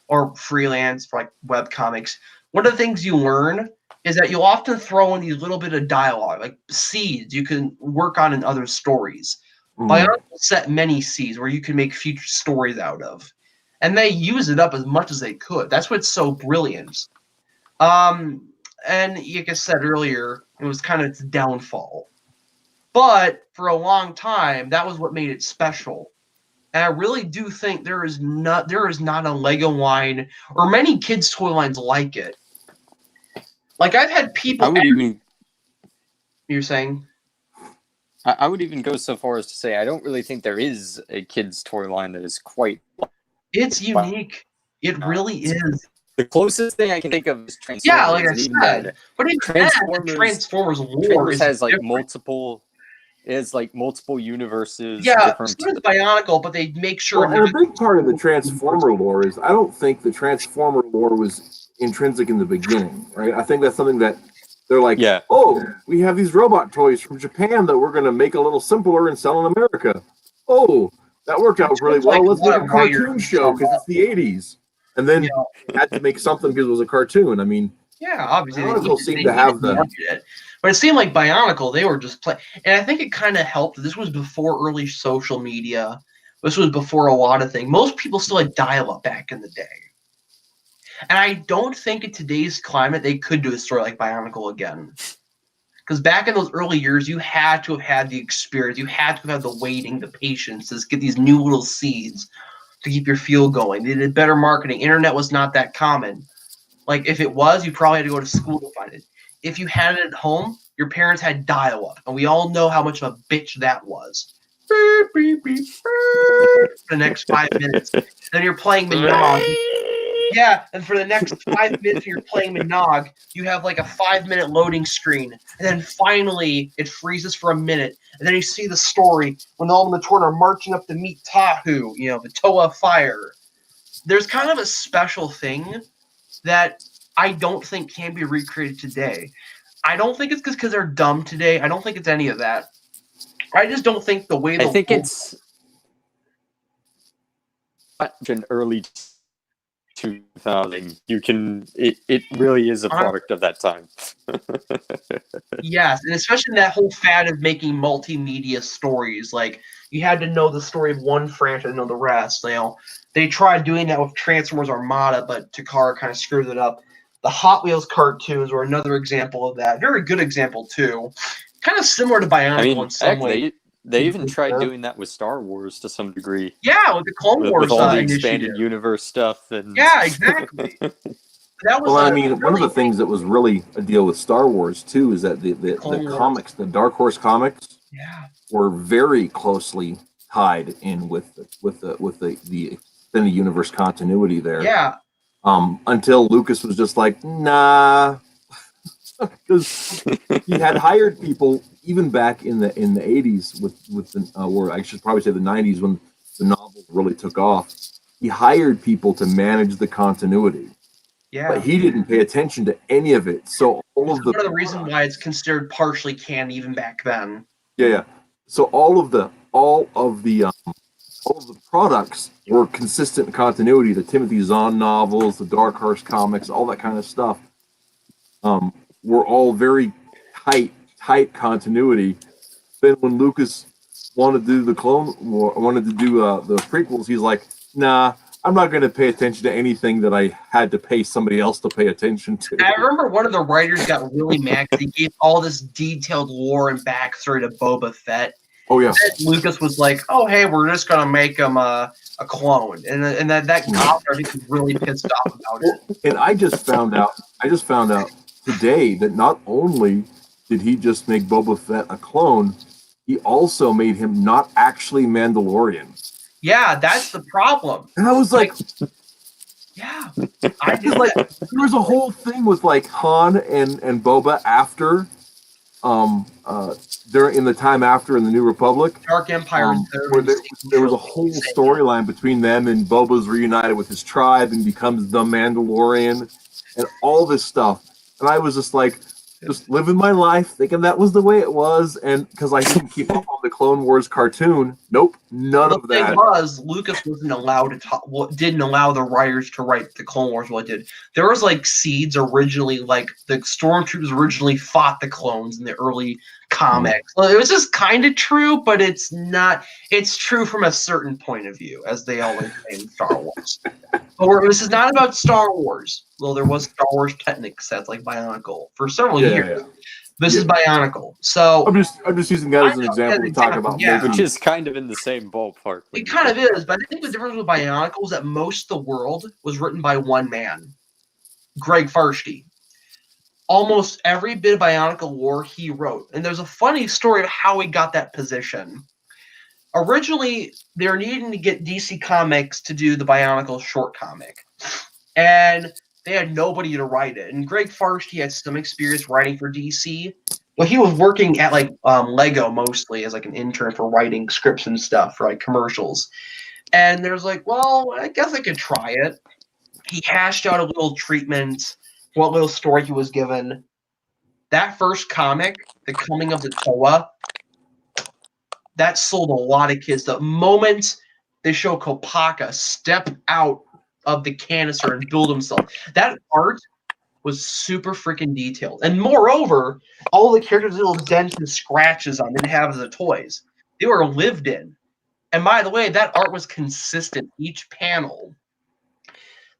or freelance for like webcomics, one of the things you learn is that you'll often throw in these little bit of dialogue, like seeds you can work on in other stories. Bionicle set many seeds where you can make future stories out of, and they use it up as much as they could. That's what's so brilliant. And like I said earlier, it was kind of its downfall. But for a long time, that was what made it special. And I really do think there is not a Lego line or many kids' toy lines like it. Like I've had people. You're saying? I would even go so far as to say I don't really think there is a kids' toy line that is quite. It's unique. It really is. The closest thing I can think of is Transformers. Yeah, like I said. But even Transformers War has like multiple. It has like multiple universes. Yeah, so does Bionicle, but they make sure. Well, and a big part of the Transformer lore is I don't think the Transformer lore was intrinsic in the beginning, right? I think that's something that they're like, oh, we have these robot toys from Japan that we're going to make a little simpler and sell in America. Oh, that worked out really well. Let's make a cartoon show because it's the 80s. And then had to make something because it was a cartoon. I mean, yeah, obviously Bionicle seemed to have the. But it seemed like Bionicle, they were just playing. And I think it kind of helped. This was before early social media. This was before a lot of things. Most people still had dial-up back in the day. And I don't think in today's climate they could do a story like Bionicle again. Because back in those early years, you had to have had the experience. You had to have had the waiting, the patience to get these new little seeds to keep your feel going. They did better marketing. Internet was not that common. Like, if it was, you probably had to go to school to find it. If you had it at home, your parents had dial-up. And we all know how much of a bitch that was. Beep, beep, beep, beep, for the next 5 minutes. Then you're playing Minog. Yeah, and for the next 5 minutes you're playing Minog, you have like a 5-minute loading screen. And then finally it freezes for a minute. And then you see the story when all the Matron are marching up to meet Tahu, the Toa Fire. There's kind of a special thing that I don't think can be recreated today. I don't think it's because they're dumb today. I don't think it's any of that. I just don't think the way I think it's an early 2000. You can it really is a product of that time. Yes, and especially that whole fad of making multimedia stories. Like, you had to know the story of one franchise to know the rest. You know, they tried doing that with Transformers Armada, but Takara kind of screwed it up. The Hot Wheels cartoons were another example of that. Very good example too. Kind of similar to Bionicle in some way. They even tried doing that with Star Wars to some degree. Yeah, with the Clone Wars with all the initiative. expanded universe stuff. And yeah, exactly. That was, well, I mean, one of the things that was really a deal with Star Wars too is that the comics, the Dark Horse comics, were very closely tied in with the extended universe continuity there. Yeah. Until Lucas was just like, nah, because he had hired people even back in the 80s with the, or I should probably say the 90s when the novels really took off. He hired people to manage the continuity. Yeah. But he didn't pay attention to any of it. So all of the one of the reasons why it's considered partially canon even back then. Yeah. So all of the products were consistent continuity. The Timothy Zahn novels, the Dark Horse comics, all that kind of stuff, were all very tight continuity. Then when Lucas wanted to do the prequels, he's like, nah, I'm not going to pay attention to anything that I had to pay somebody else to pay attention to. I remember one of the writers got really mad because he gave all this detailed lore and backstory to Boba Fett. Oh yeah. And Lucas was like, "Oh hey, we're just going to make him a clone," and that author, I think, was really pissed off about it. And I just found out today that not only did he just make Boba Fett a clone, he also made him not actually Mandalorian. Yeah, that's the problem. And I was like, yeah. I just like there was a whole thing with like Han and Boba after during in the time after in the New Republic. Dark Empire where there was a whole storyline between them, and Boba's reunited with his tribe and becomes the Mandalorian and all this stuff. And I was just like, just living my life thinking that was the way it was, and because I didn't keep up on the Clone Wars cartoon, nope, none of that. The thing was, Lucas wasn't allowed to talk. Didn't allow the writers to write the Clone Wars. What did there was like seeds originally, like the Stormtroopers originally fought the clones in the early comics. Well, it was just kind of true, but it's not. It's true from a certain point of view, as they always say in Star Wars. But this is not about Star Wars. Well, there was Star Wars Technic sets like Bionicle for several years. Yeah. This is Bionicle. So I'm just using that as an example to talk about, which is kind of in the same ballpark. It kind of is, but I think the difference with Bionicle is that most of the world was written by one man, Greg Farshtey. Almost every bit of Bionicle lore he wrote, and there's a funny story of how he got that position. Originally, they were needing to get DC Comics to do the Bionicle short comic, and they had nobody to write it. And Greg Farshtey had some experience writing for DC. Well, he was working at like Lego mostly as like an intern for writing scripts and stuff for like commercials. And there's like, well, I guess I could try it. He hashed out a little treatment, what little story he was given. That first comic, The Coming of the Toa, that sold a lot of kids. The moment they show Kopaka step out of the canister and build himself, that art was super freaking detailed. And moreover, all the characters' little dents and scratches on didn't have as the toys. They were lived in. And by the way, that art was consistent, each panel.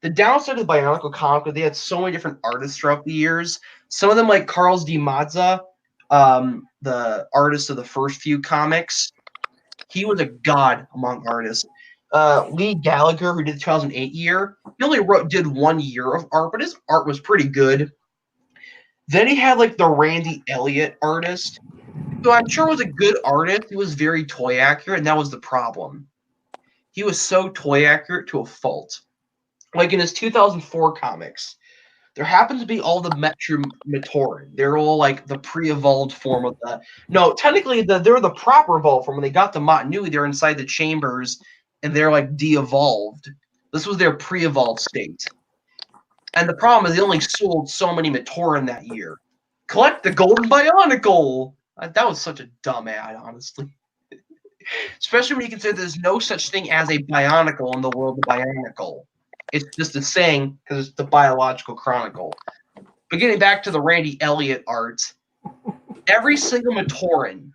The downside of the Bionicle comic, they had so many different artists throughout the years. Some of them, like Carlos D. Mazza, the artist of the first few comics, he was a god among artists. Lee Gallagher, who did the 2008 year, he only did 1 year of art, but his art was pretty good. Then he had like the Randy Elliott artist, who I'm sure was a good artist. He was very toy accurate, and that was the problem. He was so toy accurate to a fault. Like in his 2004 comics, there happens to be all the Metromatoran. They're all like the pre-evolved form of the. No, technically they're the proper evolved form. When they got the Mot-Nui, they're inside the chambers and they're like de-evolved. This was their pre-evolved state. And the problem is they only sold so many Matoran that year. Collect the golden Bionicle! That was such a dumb ad, honestly. Especially when you consider there's no such thing as a Bionicle in the world of Bionicle. It's just a saying because it's the biological chronicle. But getting back to the Randy Elliott art, every single Matoran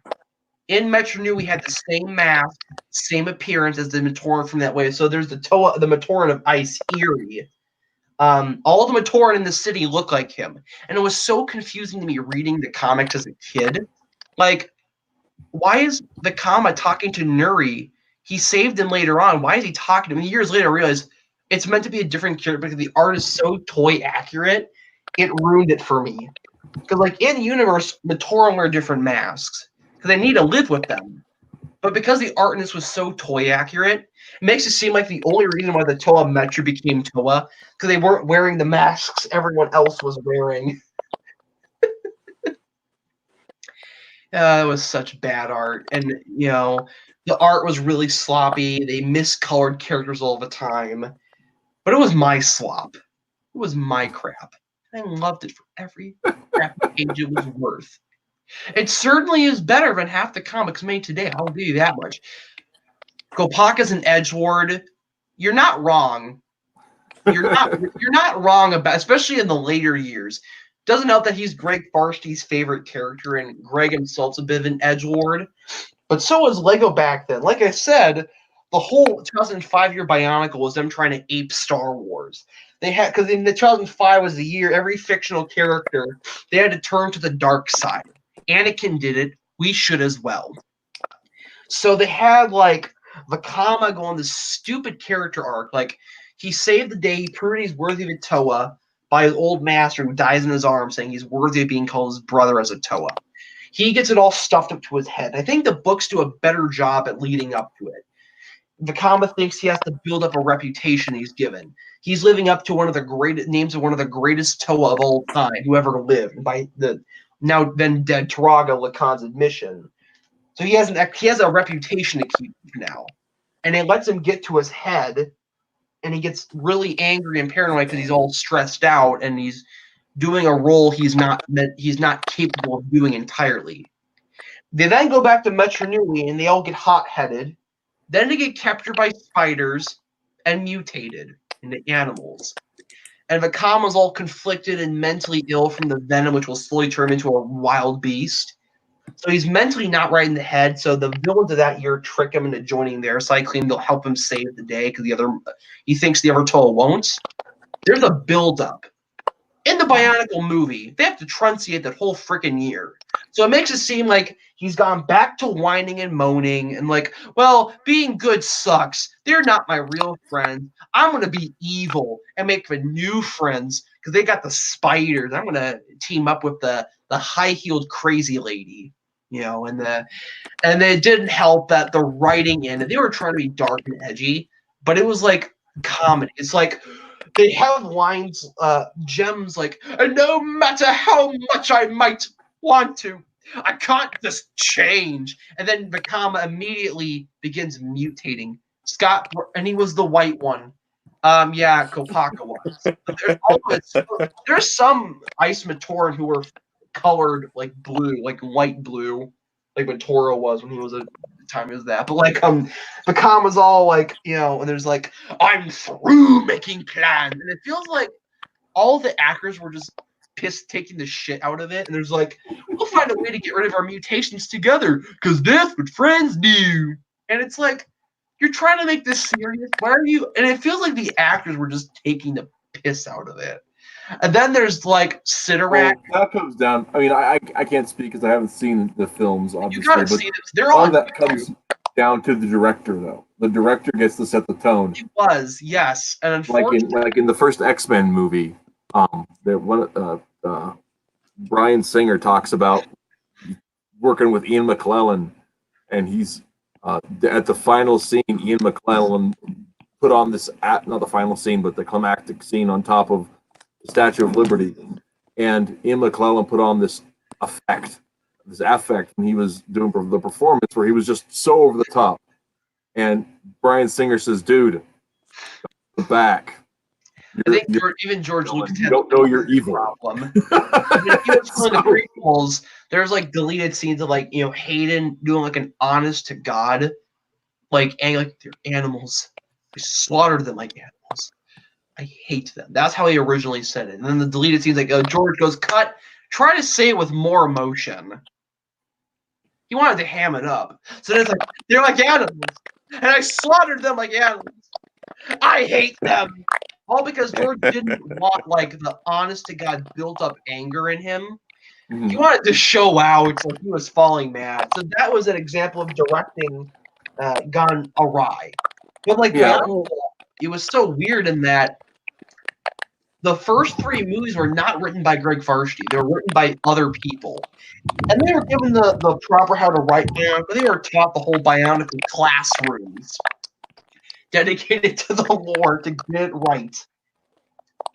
in Metro New we had the same mask, same appearance as the Matoran from that way. So there's the Matoran of Ice Eerie. All the Matoran in the city look like him. And it was so confusing to me reading the comics as a kid. Like, why is the Kama talking to Nuri? He saved him later on. Why is he talking to him? Years later, I realized it's meant to be a different character because the art is so toy accurate. It ruined it for me. Because, like, in universe, Matoran wear different masks because they need to live with them. But because the art in this was so toy accurate, it makes it seem like the only reason why the Toa Metro became Toa because they weren't wearing the masks everyone else was wearing. It was such bad art, and the art was really sloppy. They miscolored characters all the time, but it was my slop. It was my crap. I loved it for every crap page it was worth. It certainly is better than half the comics made today. I'll give you that much. Kopaka's an edgelord. You're not wrong. You're not wrong about, especially in the later years. Doesn't help that he's Greg Farsty's favorite character, and Greg himself's a bit of an edgelord. But so was Lego back then. Like I said, the whole 2005 year Bionicle was them trying to ape Star Wars. They had, because in the 2005 was the year every fictional character they had to turn to the dark side. Anakin did it. We should as well. So they had like Vakama go on this stupid character arc. Like he saved the day. He proved he's worthy of a Toa by his old master who dies in his arms, saying he's worthy of being called his brother as a Toa. He gets it all stuffed up to his head. I think the books do a better job at leading up to it. Vakama thinks he has to build up a reputation he's given. He's living up to one of the greatest names of one of the greatest Toa of all time, who ever lived, by the now then dead Turaga Lakan's admission. So he has a reputation to keep now, and it lets him get to his head, and he gets really angry and paranoid because he's all stressed out and he's doing a role he's not capable of doing entirely. They then go back to Metro Nui and they all get hot-headed. Then they get captured by spiders and mutated into animals. And Vakama's all conflicted and mentally ill from the venom, which will slowly turn him into a wild beast. So he's mentally not right in the head. So the villains of that year trick him into joining their side, claim they'll help him save the day because he thinks the other Toa won't. There's a build-up. In the Bionicle movie, they have to truncate that whole freaking year. So it makes it seem like he's gone back to whining and moaning and like, well, being good sucks. They're not my real friends. I'm going to be evil and make new friends because they got the spiders. I'm going to team up with the high-heeled crazy lady. And it didn't help that the writing in it, they were trying to be dark and edgy, but it was like comedy. It's like they have lines, gems like, and no matter how much I might want to, I can't just change. And then Vakama immediately begins mutating. Scott, and he was the white one. Yeah, Kopaka was. There's some Ice Matoran who were colored like blue, like light blue, like when Toro was when he was the time he was that. But like Vakam was all like, and there's like, I'm through making plans. And it feels like all the actors were just pissed taking the shit out of it. And there's like, we'll find a way to get rid of our mutations together, because that's what friends do. And it's like, you're trying to make this serious. Why are you? And it feels like the actors were just taking the piss out of it. And then there's like Sidorak. Well, that comes down. I mean, I can't speak because I haven't seen the films. Obviously, You gotta see this. They're all that comes down to the director, though. The director gets to set the tone. It was, yes, and unfortunately, like in the first X-Men movie, Bryan Singer talks about working with Ian McClellan, and he's at the final scene. Ian McClellan put on this not the final scene, but the climactic scene on top of the Statue of Liberty, and Ian McClellan put on this affect when he was doing the performance, where he was just so over the top. And Bryan Singer says, "Dude, back." I think even George Lucas you don't know you're evil. Problem. When he was telling the prequels, there's like deleted scenes of like Hayden doing like an honest to God, like they're animals. We slaughtered them like animals. I hate them. That's how he originally said it. And then the deleted scenes like George goes, cut. Try to say it with more emotion. He wanted to ham it up. So then it's like they're like animals, and I slaughtered them like animals. I hate them. All because George didn't want like the honest to God built up anger in him. Mhm. He wanted to show out like he was falling mad. So that was an example of directing gone awry. But like it was so weird in that the first 3 movies were not written by Greg Varsity. They were written by other people. And they were given the proper how to write down, but they were taught the whole BIONICLE classrooms dedicated to the lore to get it right.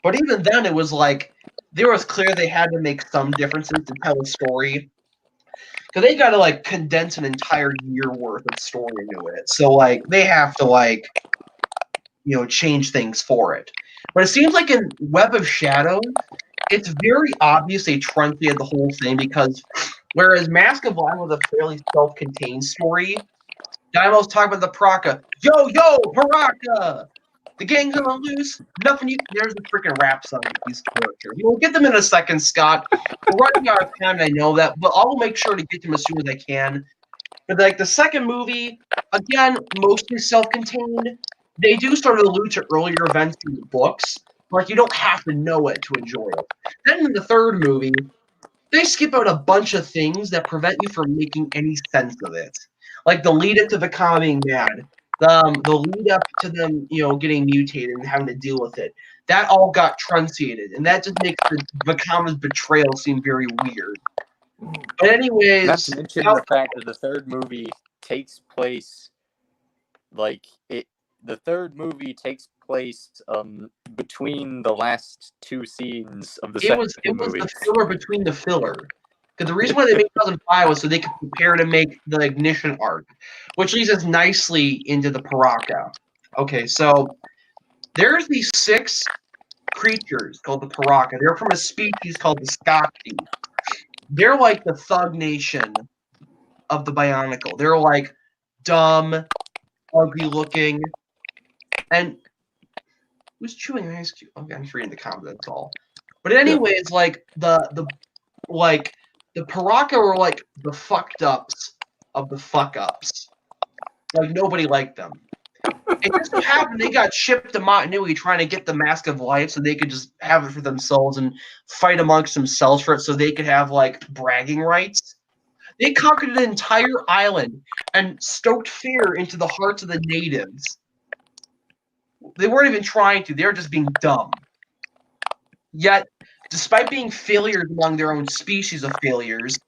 But even then, it was like, there was clear they had to make some differences to tell a story. Because they got to, like, condense an entire year worth of story into it. So, like, they have to, like, change things for it. But it seems like in Web of Shadows, it's very obvious they truncated the whole thing because whereas Mask of Lion was a fairly self-contained story, DaimosZ talking about the Paraka. Yo, Paraka! The gang's on the loose. Nothing you. There's a freaking rap song with these characters. We'll get them in a second, Scott. We're running out of time, and I know that, but I'll make sure to get them as soon as I can. But like the second movie, again, mostly self-contained. They do sort of allude to earlier events in the books. Like you don't have to know it to enjoy it. Then in the third movie, they skip out a bunch of things that prevent you from making any sense of it. Like the lead up to Vakama being mad, the lead up to them, getting mutated and having to deal with it. That all got truncated, and that just makes Vakama's betrayal seem very weird. But anyways, not to mention the fact that the third movie takes place the third movie takes place between the last 2 scenes of the second movie. It was the filler between the filler. Because the reason why they made 2005 was so they could prepare to make the Ignition arc, which leads us nicely into the Paraka. Okay, so there's these 6 creatures called the Paraka. They're from a species called the ScottyB. They're like the Thug Nation of the Bionicle. They're like dumb, ugly looking, and who's chewing ice cube? Okay, I'm just reading the comments. That's all. But anyways, like the Paraka were like the fucked ups of the fuck ups. Like nobody liked them. It just so happened they got shipped to Mattriachy trying to get the Mask of Life so they could just have it for themselves and fight amongst themselves for it so they could have like bragging rights. They conquered an entire island and stoked fear into the hearts of the natives. They weren't even trying to. They were just being dumb. Yet, despite being failures among their own species of failures,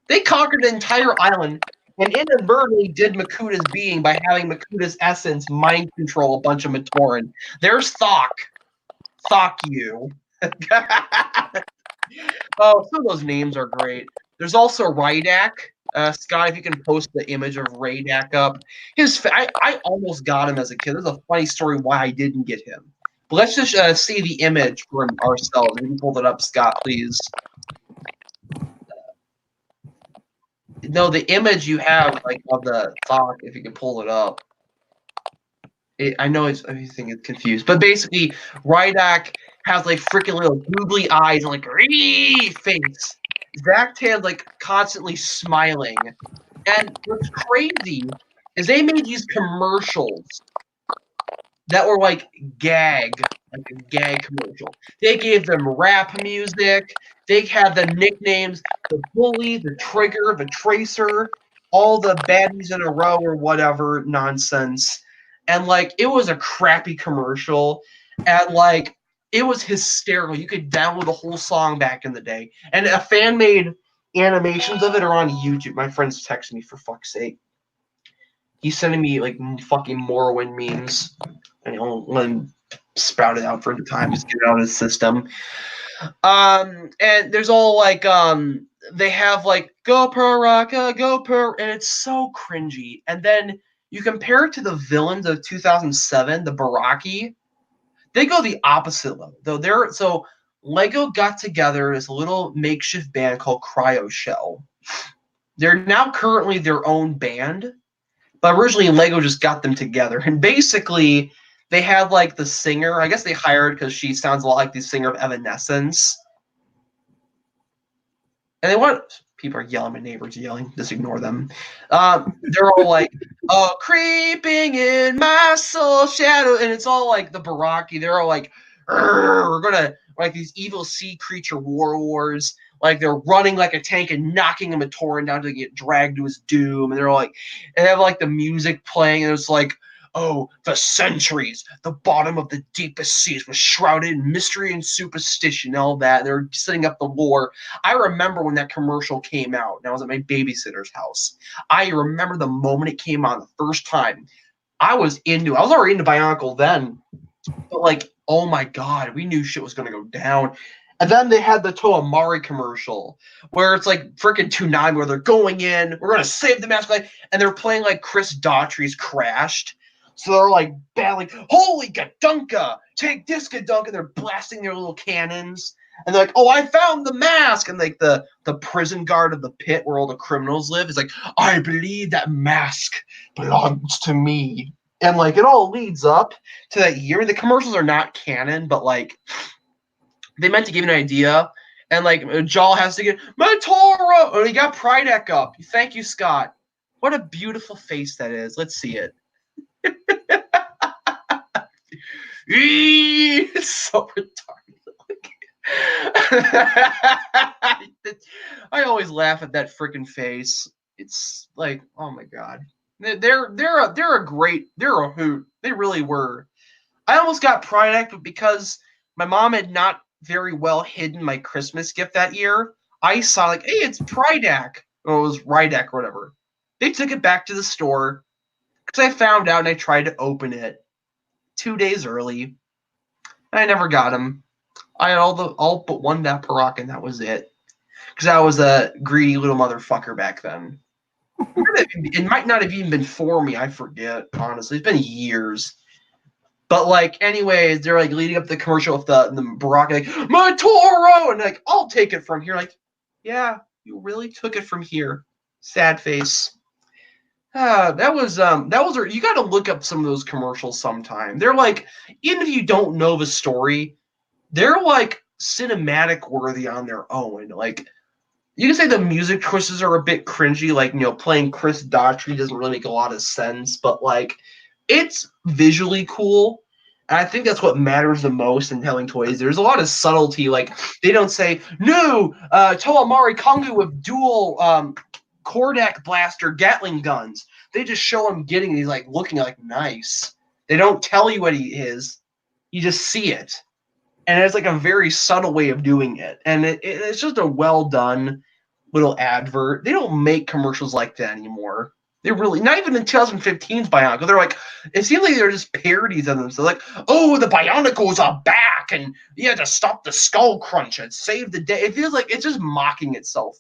they conquered an entire island and inadvertently did Makuta's being by having Makuta's essence mind control a bunch of Matoran. There's Thok. Thok you. Oh, some of those names are great. There's also Rydak. Scott, if you can post the image of Rydak up. I almost got him as a kid. There's a funny story why I didn't get him. But let's just see the image for ourselves. You can pull it up, Scott, please. No, the image you have of the Thok, if you can pull it up. I know everything is confused, but basically, Rydak has freaking little googly eyes and face. Zaktan's constantly smiling, and what's crazy is they made these commercials that were a gag commercial. They gave them rap music. They had the nicknames, the Bully, the Trigger, the Tracer, all the baddies in a row or whatever nonsense. And it was a crappy commercial, and it was hysterical. You could download the whole song back in the day, and a fan made animations of it are on YouTube. My friend's texting me for fuck's sake. He's sending me fucking Morrowind memes, and he'll let him spout it out for the time, just get it out of his system. And there's all they have go Paraka, go and it's so cringy. And then you compare it to the villains of 2007, the Baraki. They go the opposite level. Though so Lego got together as a little makeshift band called Cryo Shell. They're now currently their own band, but originally Lego just got them together. And basically, they had like the singer. I guess they hired because she sounds a lot like the singer of Evanescence. And they want people are yelling. My neighbors yelling. Just ignore them. They're all like, "Oh, creeping in my soul shadow," and it's all like the Baraki. They're all like, "We're gonna like these evil sea creature warlords." Like they're running like a tank and knocking him a torrent down to get dragged to his doom. And they're all like, and they have like the music playing, and it's like, oh, the centuries, the bottom of the deepest seas was shrouded in mystery and superstition, and all that. They're setting up the lore. I remember when that commercial came out, and I was at my babysitter's house. I remember the moment it came on the first time. I was already into BIONICLE then, but like, oh my God, we knew shit was going to go down. And then they had the Toamari commercial where it's like freaking Toonami where they're going in, we're going to save the mask, and they're playing like Chris Daughtry's Crashed. So they're like battling, holy Gadunka, take this Gadunka. They're blasting their little cannons. And they're like, oh, I found the mask. And like the prison guard of the pit where all the criminals live is like, I believe that mask belongs to me. And like it all leads up to that year. The commercials are not canon, but like they meant to give you an idea. And like Jaw has to get Matoro. Oh, he got Prydeck up. Thank you, Scott. What a beautiful face that is. Let's see it. It's so retarded. I always laugh at that freaking face. It's like, oh my God. They're a hoot. They really were. I almost got Prydeck, but because my mom had not very well hidden my Christmas gift that year, I saw like, hey, it's Prydeck. Or it was Rydeck or whatever. They took it back to the store because I found out and I tried to open it 2 days early. I never got him. I had all but one Mattriachy, and that was it. Because I was a greedy little motherfucker back then. It might not have even been for me. I forget, honestly. It's been years. But like, anyways, they're like leading up the commercial with the Baraki, like, my Toro! And like, I'll take it from here. Like, yeah, you really took it from here. Sad face. That was you got to look up some of those commercials sometime. They're like, even if you don't know the story, they're like cinematic worthy on their own. Like, you can say the music choices are a bit cringy, like, you know, playing Chris Daughtry doesn't really make a lot of sense, but like, it's visually cool. And I think that's what matters the most in telling toys. There's a lot of subtlety. Like, they don't say, no, Toamari Kongu with dual Kordak blaster Gatling guns. They just show him getting, he's like looking like nice. They don't tell you what he is. You just see it. And it's like a very subtle way of doing it. And it's just a well done little advert. They don't make commercials like that anymore. They really, not even in 2015's BIONICLE. They're like, it seems like they're just parodies of them. So like, oh, the BIONICLEs are back, and you had to stop the skull crunch and save the day. It feels like it's just mocking itself.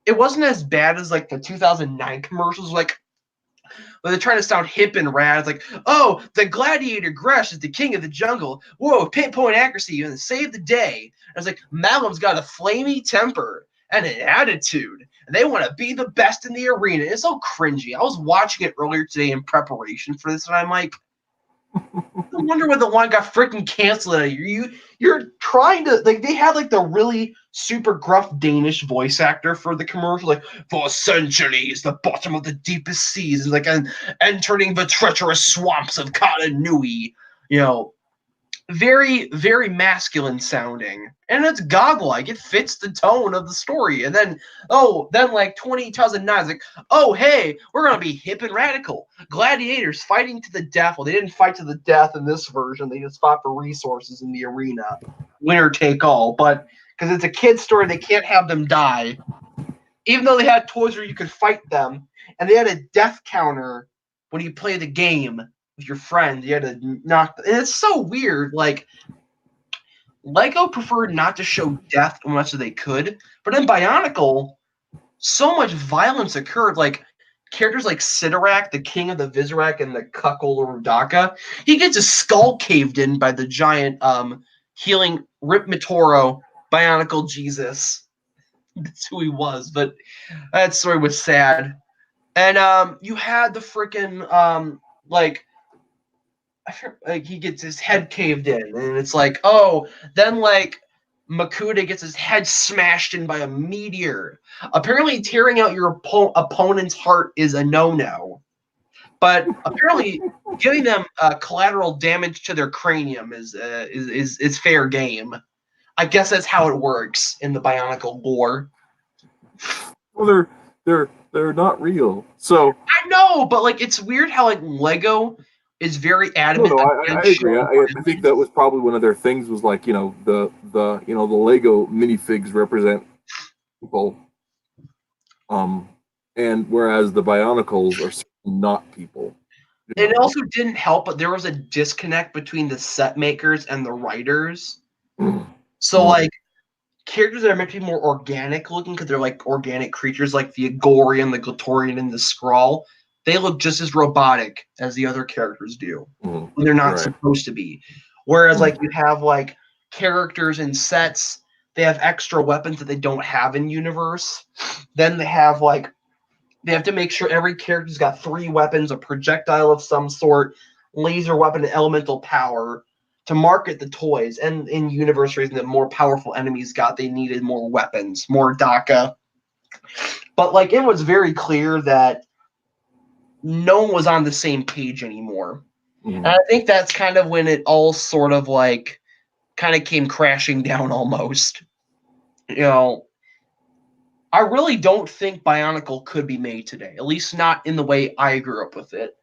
It wasn't as bad as like the 2009 commercials, like where they're trying to sound hip and rad. It's like, oh, the gladiator Gresh is the king of the jungle. Whoa, pinpoint accuracy and save the day. And it's like, Malum's got a flamey temper and an attitude, and they want to be the best in the arena. It's so cringy. I was watching it earlier today in preparation for this, and I'm like, I wonder when the one got freaking canceled. You're trying to, like, they had like the really super gruff Danish voice actor for the commercial, like, for centuries, the bottom of the deepest seas, like, entering the treacherous swamps of Katanui, you know, very, very masculine sounding, and it's godlike. It fits the tone of the story. And then, like 2009, it's like, oh, hey, we're gonna be hip and radical. Gladiators fighting to the death. Well, they didn't fight to the death in this version. They just fought for resources in the arena, winner take all. But because it's a kid's story, they can't have them die. Even though they had toys where you could fight them, and they had a death counter when you play the game with your friends. You had to knock, and it's so weird. Like, Lego preferred not to show death as much as they could, but in BIONICLE, so much violence occurred. Like, characters like Sidorak, the king of the Visorak, and the cuckold Rudaka, he gets his skull caved in by the giant healing Rip Mitoro, Bionicle Jesus. That's who he was, but that story was sad. And you had the freaking like he gets his head caved in, and it's like, oh, then like Makuta gets his head smashed in by a meteor. Apparently, tearing out your opponent's heart is a no-no, but apparently, giving them collateral damage to their cranium is fair game. I guess that's how it works in the Bionicle lore. Well, they're not real. So I know, but like it's weird how like Lego is very adamant. I agree. I think that was probably one of their things was like, the Lego minifigs represent people, and whereas the Bionicles are certainly not people. It also didn't help, but there was a disconnect between the set makers and the writers. So like characters that are meant to be more organic looking because they're like organic creatures like the Agorian, the Glatorian, and the Skrull, they look just as robotic as the other characters do when they're not supposed to be. Whereas like you have like characters in sets, they have extra weapons that they don't have in universe. Then they have to make sure every character's got 3 weapons, a projectile of some sort, laser weapon, and elemental power to market the toys. And in universe reason that more powerful enemies they needed more weapons, more DACA. But like it was very clear that no one was on the same page anymore. And I think that's kind of when it all sort of like kind of came crashing down almost. I really don't think Bionicle could be made today, at least not in the way I grew up with it.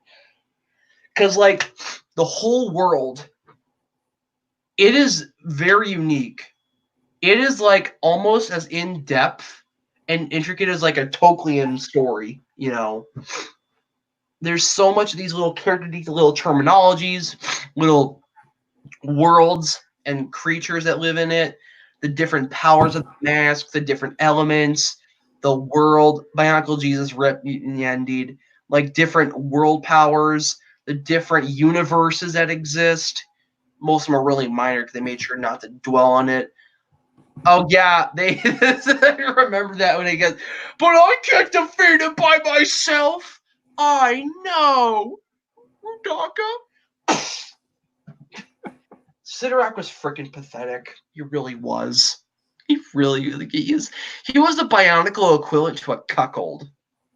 Because like the whole world, it is very unique. It is like almost as in-depth and intricate as like a Tolkien story, There's so much of these little characters, little terminologies, little worlds and creatures that live in it, the different powers of the mask, the different elements, the world, Bionicle Jesus, Rip, yeah, indeed, like different world powers, the different universes that exist. Most of them are really minor because they made sure not to dwell on it. Oh yeah, they I remember that when he goes, but I can't defeat it by myself. I know, Udaka. Sidorak was freaking pathetic. He really was. He really is. He was the Bionicle equivalent to a cuckold.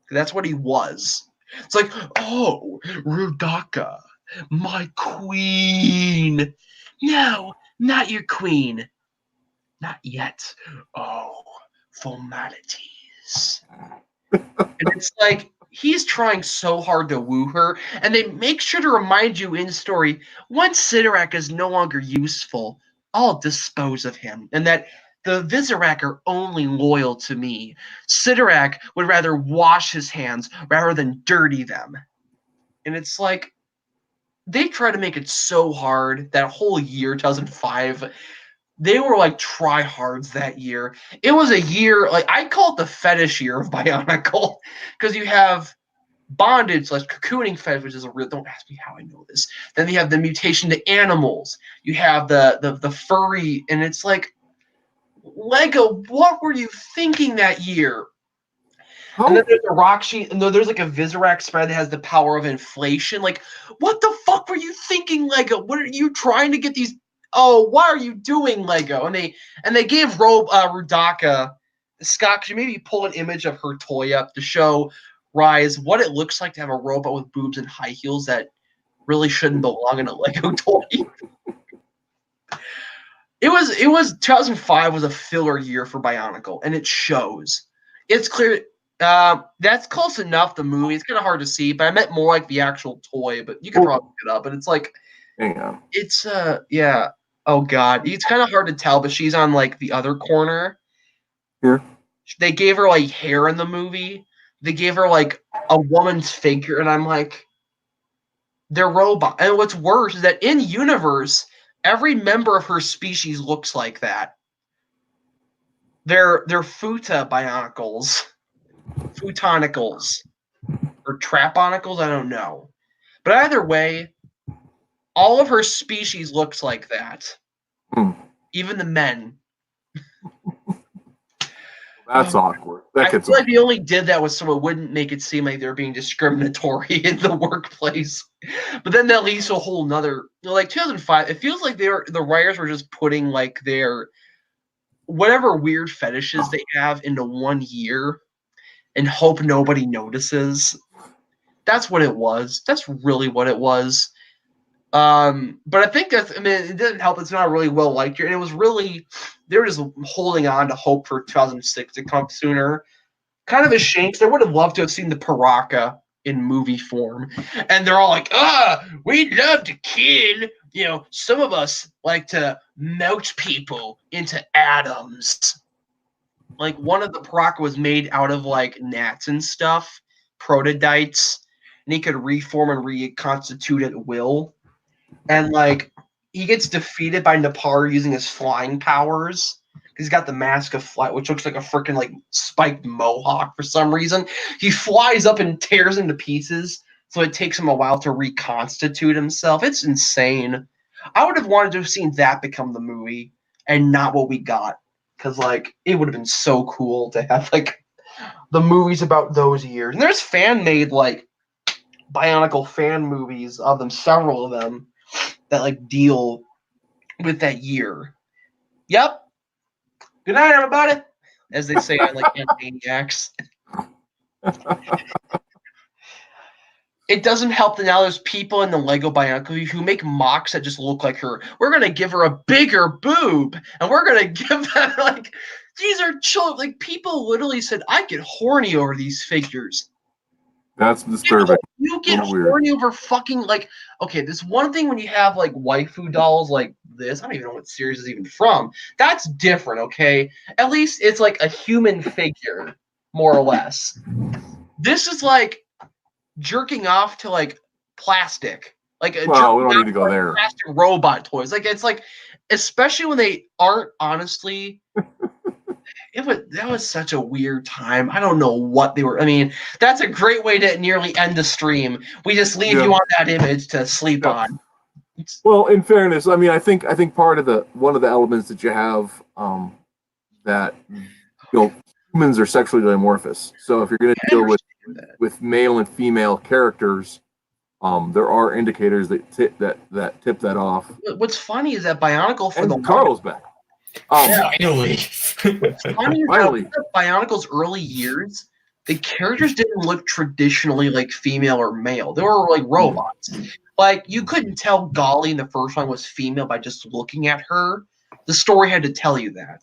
That's what he was. It's like, oh, Rudaka, my queen. No, not your queen. Not yet. Oh, formalities. And it's like, he's trying so hard to woo her, and they make sure to remind you in story, once Sidorak is no longer useful, I'll dispose of him. And that the Visorak are only loyal to me. Sidorak would rather wash his hands rather than dirty them. And it's like, they try to make it so hard that whole year, 2005. They were like tryhards that year. It was a year, like I call it the fetish year of Bionicle, because you have bondage, like cocooning fetish, which is a real. Don't ask me how I know this. Then you have the mutation to animals. You have the furry, and it's like, Lego, what were you thinking that year? And then there's a Rockshi, and there's like a Visorak spread that has the power of inflation. Like, what the fuck were you thinking, Lego? What are you trying to get these? Oh, what are you doing, Lego? And they gave Rudaka, Scott, could you maybe pull an image of her toy up to show Rhys what it looks like to have a robot with boobs and high heels that really shouldn't belong in a Lego toy? It was 2005 was a filler year for Bionicle, and it shows. It's clear that's close enough. The movie, it's kind of hard to see, but I meant more like the actual toy. But you can probably look it up. But it's like, hang on. It's yeah. Oh god, it's kind of hard to tell, but she's on like the other corner. Here. They gave her like hair in the movie. They gave her like a woman's figure, and I'm like, they're robot. And what's worse is that in universe, every member of her species looks like that. They're Futa Bionicles. Futonicles. or Traponicles, I don't know. But either way, all of her species looks like that. Even the men. That's awkward. That I gets feel like they only did that so it wouldn't make it seem like they were being discriminatory in the workplace. But then that leads to a whole nother, like 2005. It feels like the writers were just putting like their whatever weird fetishes they have into 1 year and hope nobody notices. That's what it was. That's really what it was. But I think it didn't help. It's not really well liked here. And it was really, they were just holding on to hope for 2006 to come sooner. Kind of a shame because I would have loved to have seen the Paraka in movie form. And they're all like, we'd love to kill. You know, some of us like to melt people into atoms. Like one of the Paraka was made out of like gnats and stuff, protodytes, and he could reform and reconstitute at will. And like he gets defeated by Napar using his flying powers. He's got the mask of flight, which looks like a freaking like spiked mohawk for some reason. He flies up and tears into pieces, so it takes him a while to reconstitute himself. It's insane. I would have wanted to have seen that become the movie and not what we got. Because like it would have been so cool to have like the movies about those years. And there's fan-made like Bionicle fan movies of them, several of them, that like deal with that year. Yep. Good night, everybody. As they say on like Animaniacs. It doesn't help that now there's people in the Lego Bionicle who make mocks that just look like her. We're gonna give her a bigger boob, and we're gonna give them like these are children. Like people literally said, I get horny over these figures. That's disturbing. You get horny over fucking like okay, this one thing when you have like waifu dolls like this, I don't even know what series is even from. That's different, okay? At least it's like a human figure, more or less. This is like jerking off to like plastic. Like a we don't need to go there. Plastic robot toys. Like it's like especially when they aren't honestly that was such a weird time. I don't know what they were. I mean, that's a great way to nearly end the stream. We just leave you on that image to sleep on. Well, in fairness, I mean, I think part of one of the elements that you have that humans are sexually dimorphous. So if you're going to deal with male and female characters, there are indicators that tip that off. What's funny is that Bionicle for and Carl's back. Finally. Finally. Bionicle's early years, the characters didn't look traditionally like female or male. They were like robots. Like you couldn't tell Golly in the first one was female by just looking at her. The story had to tell you that.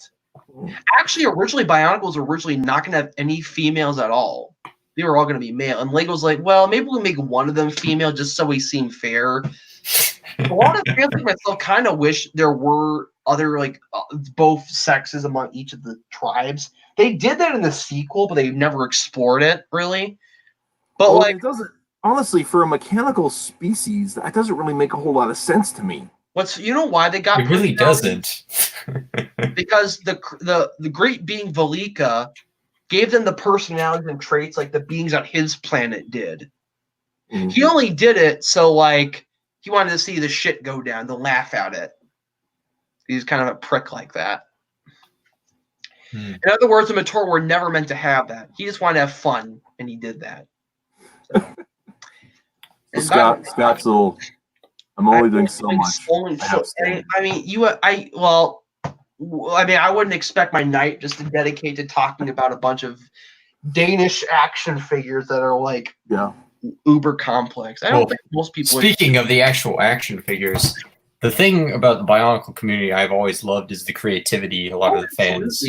Actually, originally Bionicles were originally not going to have any females at all. They were all going to be male. And Lego's like, well, maybe we'll make one of them female just so we seem fair. A lot of fans like myself kind of wish there were other like both sexes among each of the tribes. They did that in the sequel, but they never explored it really. But like, it doesn't honestly for a mechanical species. That doesn't really make a whole lot of sense to me. You know why they got it really doesn't because the great being Velika gave them the personalities and traits like the beings on his planet did. Mm-hmm. He only did it so like he wanted to see the shit go down, to laugh at it. He's kind of a prick like that. In other words, the Mator were never meant to have that. He just wanted to have fun, and he did that. So Scott's little. I'm only doing so much. I wouldn't expect my night just to dedicate to talking about a bunch of Danish action figures that are like uber complex. I don't think most people. Speaking of the actual action figures, the thing about the Bionicle community I've always loved is the creativity. A lot of the fans.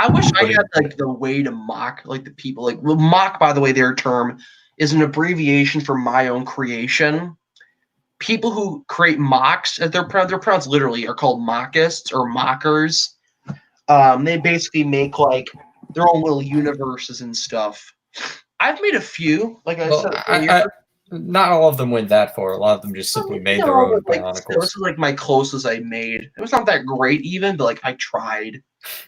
I wish I had like the way to mock like the people. Like mock, by the way, their term is an abbreviation for my own creation. People who create mocks, their pronouns literally are called mockists or mockers. They basically make like their own little universes and stuff. I've made a few, like I said earlier. Not all of them went that far. A lot of them just simply made their own Bionicles. This is like my closest I made. It was not that great even, but like I tried.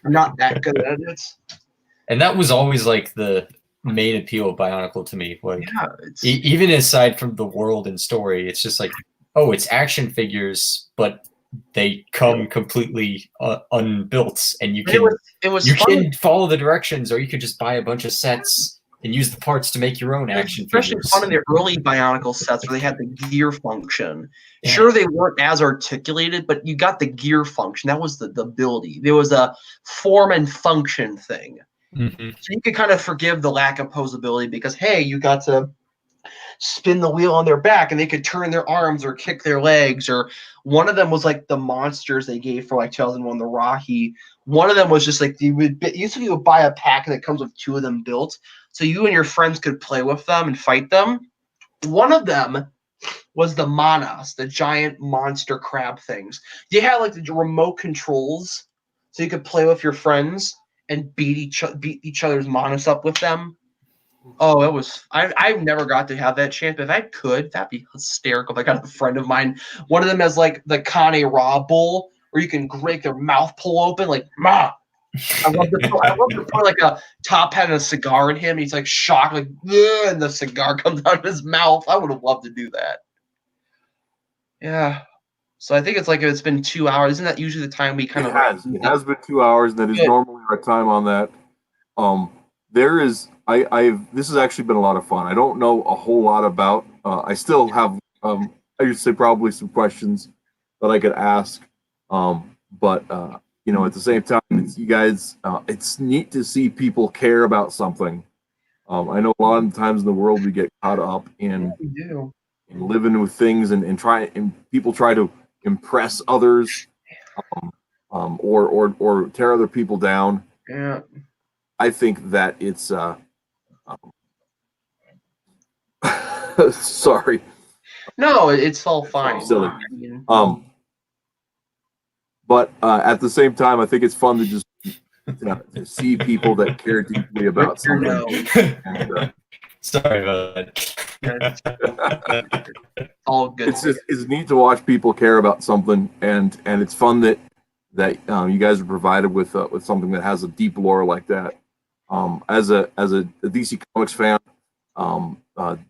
I'm not that good at it. And that was always like the main appeal of Bionicle to me. Like, Yeah, it's even aside from the world and story, it's just like, oh, it's action figures, but they come completely unbuilt, and you can it was you fun. can follow the directions, or you could just buy a bunch of sets and use the parts to make your own action Especially figures. fun in the early Bionicle sets where they had the gear function. Yeah. Sure, they weren't as articulated, but you got the gear function. That was the ability. There was a form and function thing. Mm-hmm. So you could kind of forgive the lack of posability because, hey, you got to spin the wheel on their back and they could turn their arms or kick their legs. Or one of them was like the monsters they gave for like 2001, the Rahi. One of them was just like you would buy a pack that comes with 2 of them built, so you and your friends could play with them and fight them. One of them was the Manas, the giant monster crab things. They had like the remote controls, so you could play with your friends and beat each other's Manas up with them. Oh, it was I've never got to have that chance, but if I could, that'd be hysterical. If I got a friend of mine, one of them has like the Kane Raw Bull, where you can break their mouth pull open, like ma. I love to put like a top hat and a cigar in him. And he's like shocked, like ugh, and the cigar comes out of his mouth. I would have loved to do that. Yeah. So I think it's been 2 hours. Isn't that usually the time we kind of? It has been 2 hours, and that is Good. normally our time on that. There is this has actually been a lot of fun. I don't know a whole lot about. I still have I would say probably some questions that I could ask. But you know, at the same time, it's, you guys, it's neat to see people care about something. I know a lot of times in the world we get caught up in We do. living with things and people try to impress others, or tear other people down. Yeah. I think that it's sorry. No, it's all fine. Silly. I mean, But at the same time, I think it's fun to just to see people that care deeply about something. no. And, Sorry about that. All good. it's neat to watch people care about something, and it's fun that you guys are provided with something that has a deep lore like that. As a DC Comics fan,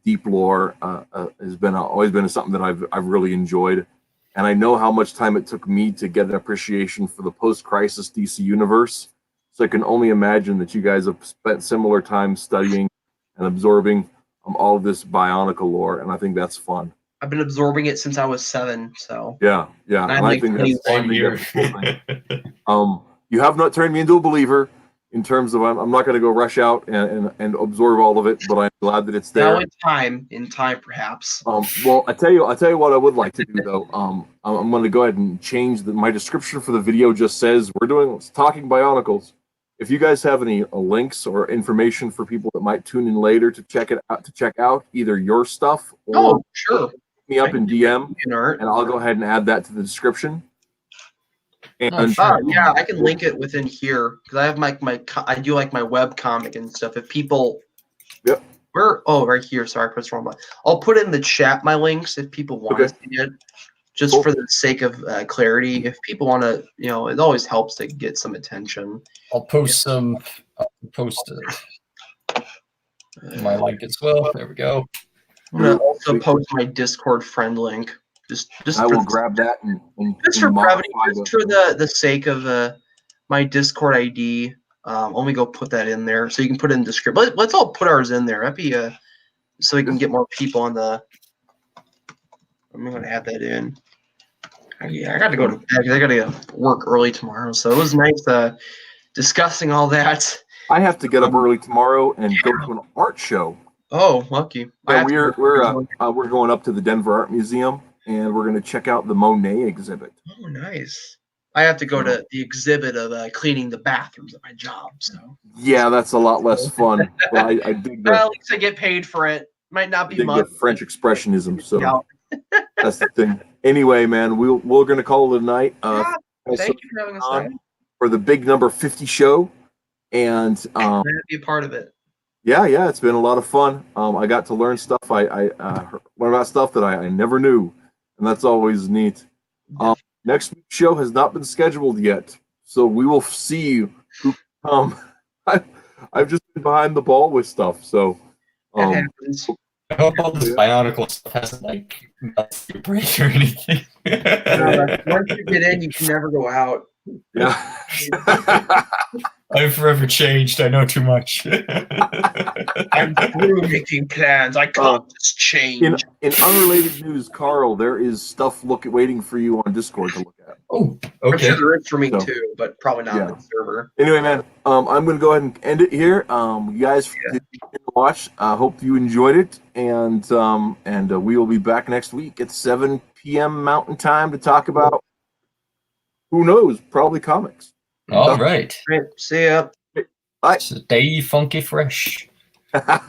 deep lore has been always been something that I've really enjoyed, and I know how much time it took me to get an appreciation for the post-crisis DC universe. So I can only imagine that you guys have spent similar time studying and absorbing all of this Bionicle lore, and I think that's fun. I've been absorbing it since I was 7. So Yeah. And I'm like 1 year. You have not turned me into a believer in terms of I'm not going to go rush out and absorb all of it, but I'm glad that it's there. now in time perhaps. Well, I tell you what I would like to do though. I'm going to go ahead and change my description for the video. Just says we're talking Bionicles. If you guys have any links or information for people that might tune in later to check out either your stuff or sure. me up in DM, Art. and I'll go ahead and add that to the description. And Yeah, I can link it within here because I have I do like my web comic and stuff. If people, Yep. Right here. Sorry, I pressed the wrong button. I'll put in the chat my links if people want to see it, just Cool. for the sake of clarity. If people want to, it always helps to get some attention. I'll post my link as well. There we go. I'm gonna also post my Discord friend link. Just I will grab that and just for brevity, modify just for the sake of my Discord ID. Let me go put that in there so you can put it in the description. Let's all put ours in there. That'd be so we can get more people on the. I'm gonna add that in. Yeah, I got to go to bed because I got to work early tomorrow. So it was nice discussing all that. I have to get up early tomorrow and go to an art show. Oh, lucky! Yeah, we're going up to the Denver Art Museum, and we're going to check out the Monet exhibit. Oh, nice! I have to go to the exhibit of cleaning the bathrooms at my job. So yeah, that's a lot less fun. But I dig well, at least I get paid for it. Might not be much. The French Expressionism. So that's the thing. Anyway, man, we're going to call it a night. Thank you for having us on for the big number 50 show, and glad to be a part of it. Yeah, it's been a lot of fun. I got to learn stuff. I learned about stuff that I never knew, and that's always neat. Next week's show has not been scheduled yet, so we will see who come. I've just been behind the ball with stuff. So, It happens. I hope all this Bionicle stuff hasn't like melted your brain or anything. Once you get in, you can never go out. Yeah. I've forever changed. I know too much. I'm through making plans. I can't just change. In unrelated news, Carl, there is stuff waiting for you on Discord to look at. Oh, I'm okay. sure there is for me too, but probably not on the server. Anyway, man, I'm going to go ahead and end it here. You guys did watch. I hope you enjoyed it, and we will be back next week at 7 p.m. Mountain Time to talk about, who knows, probably comics. All right. See ya. Bye. Stay funky fresh.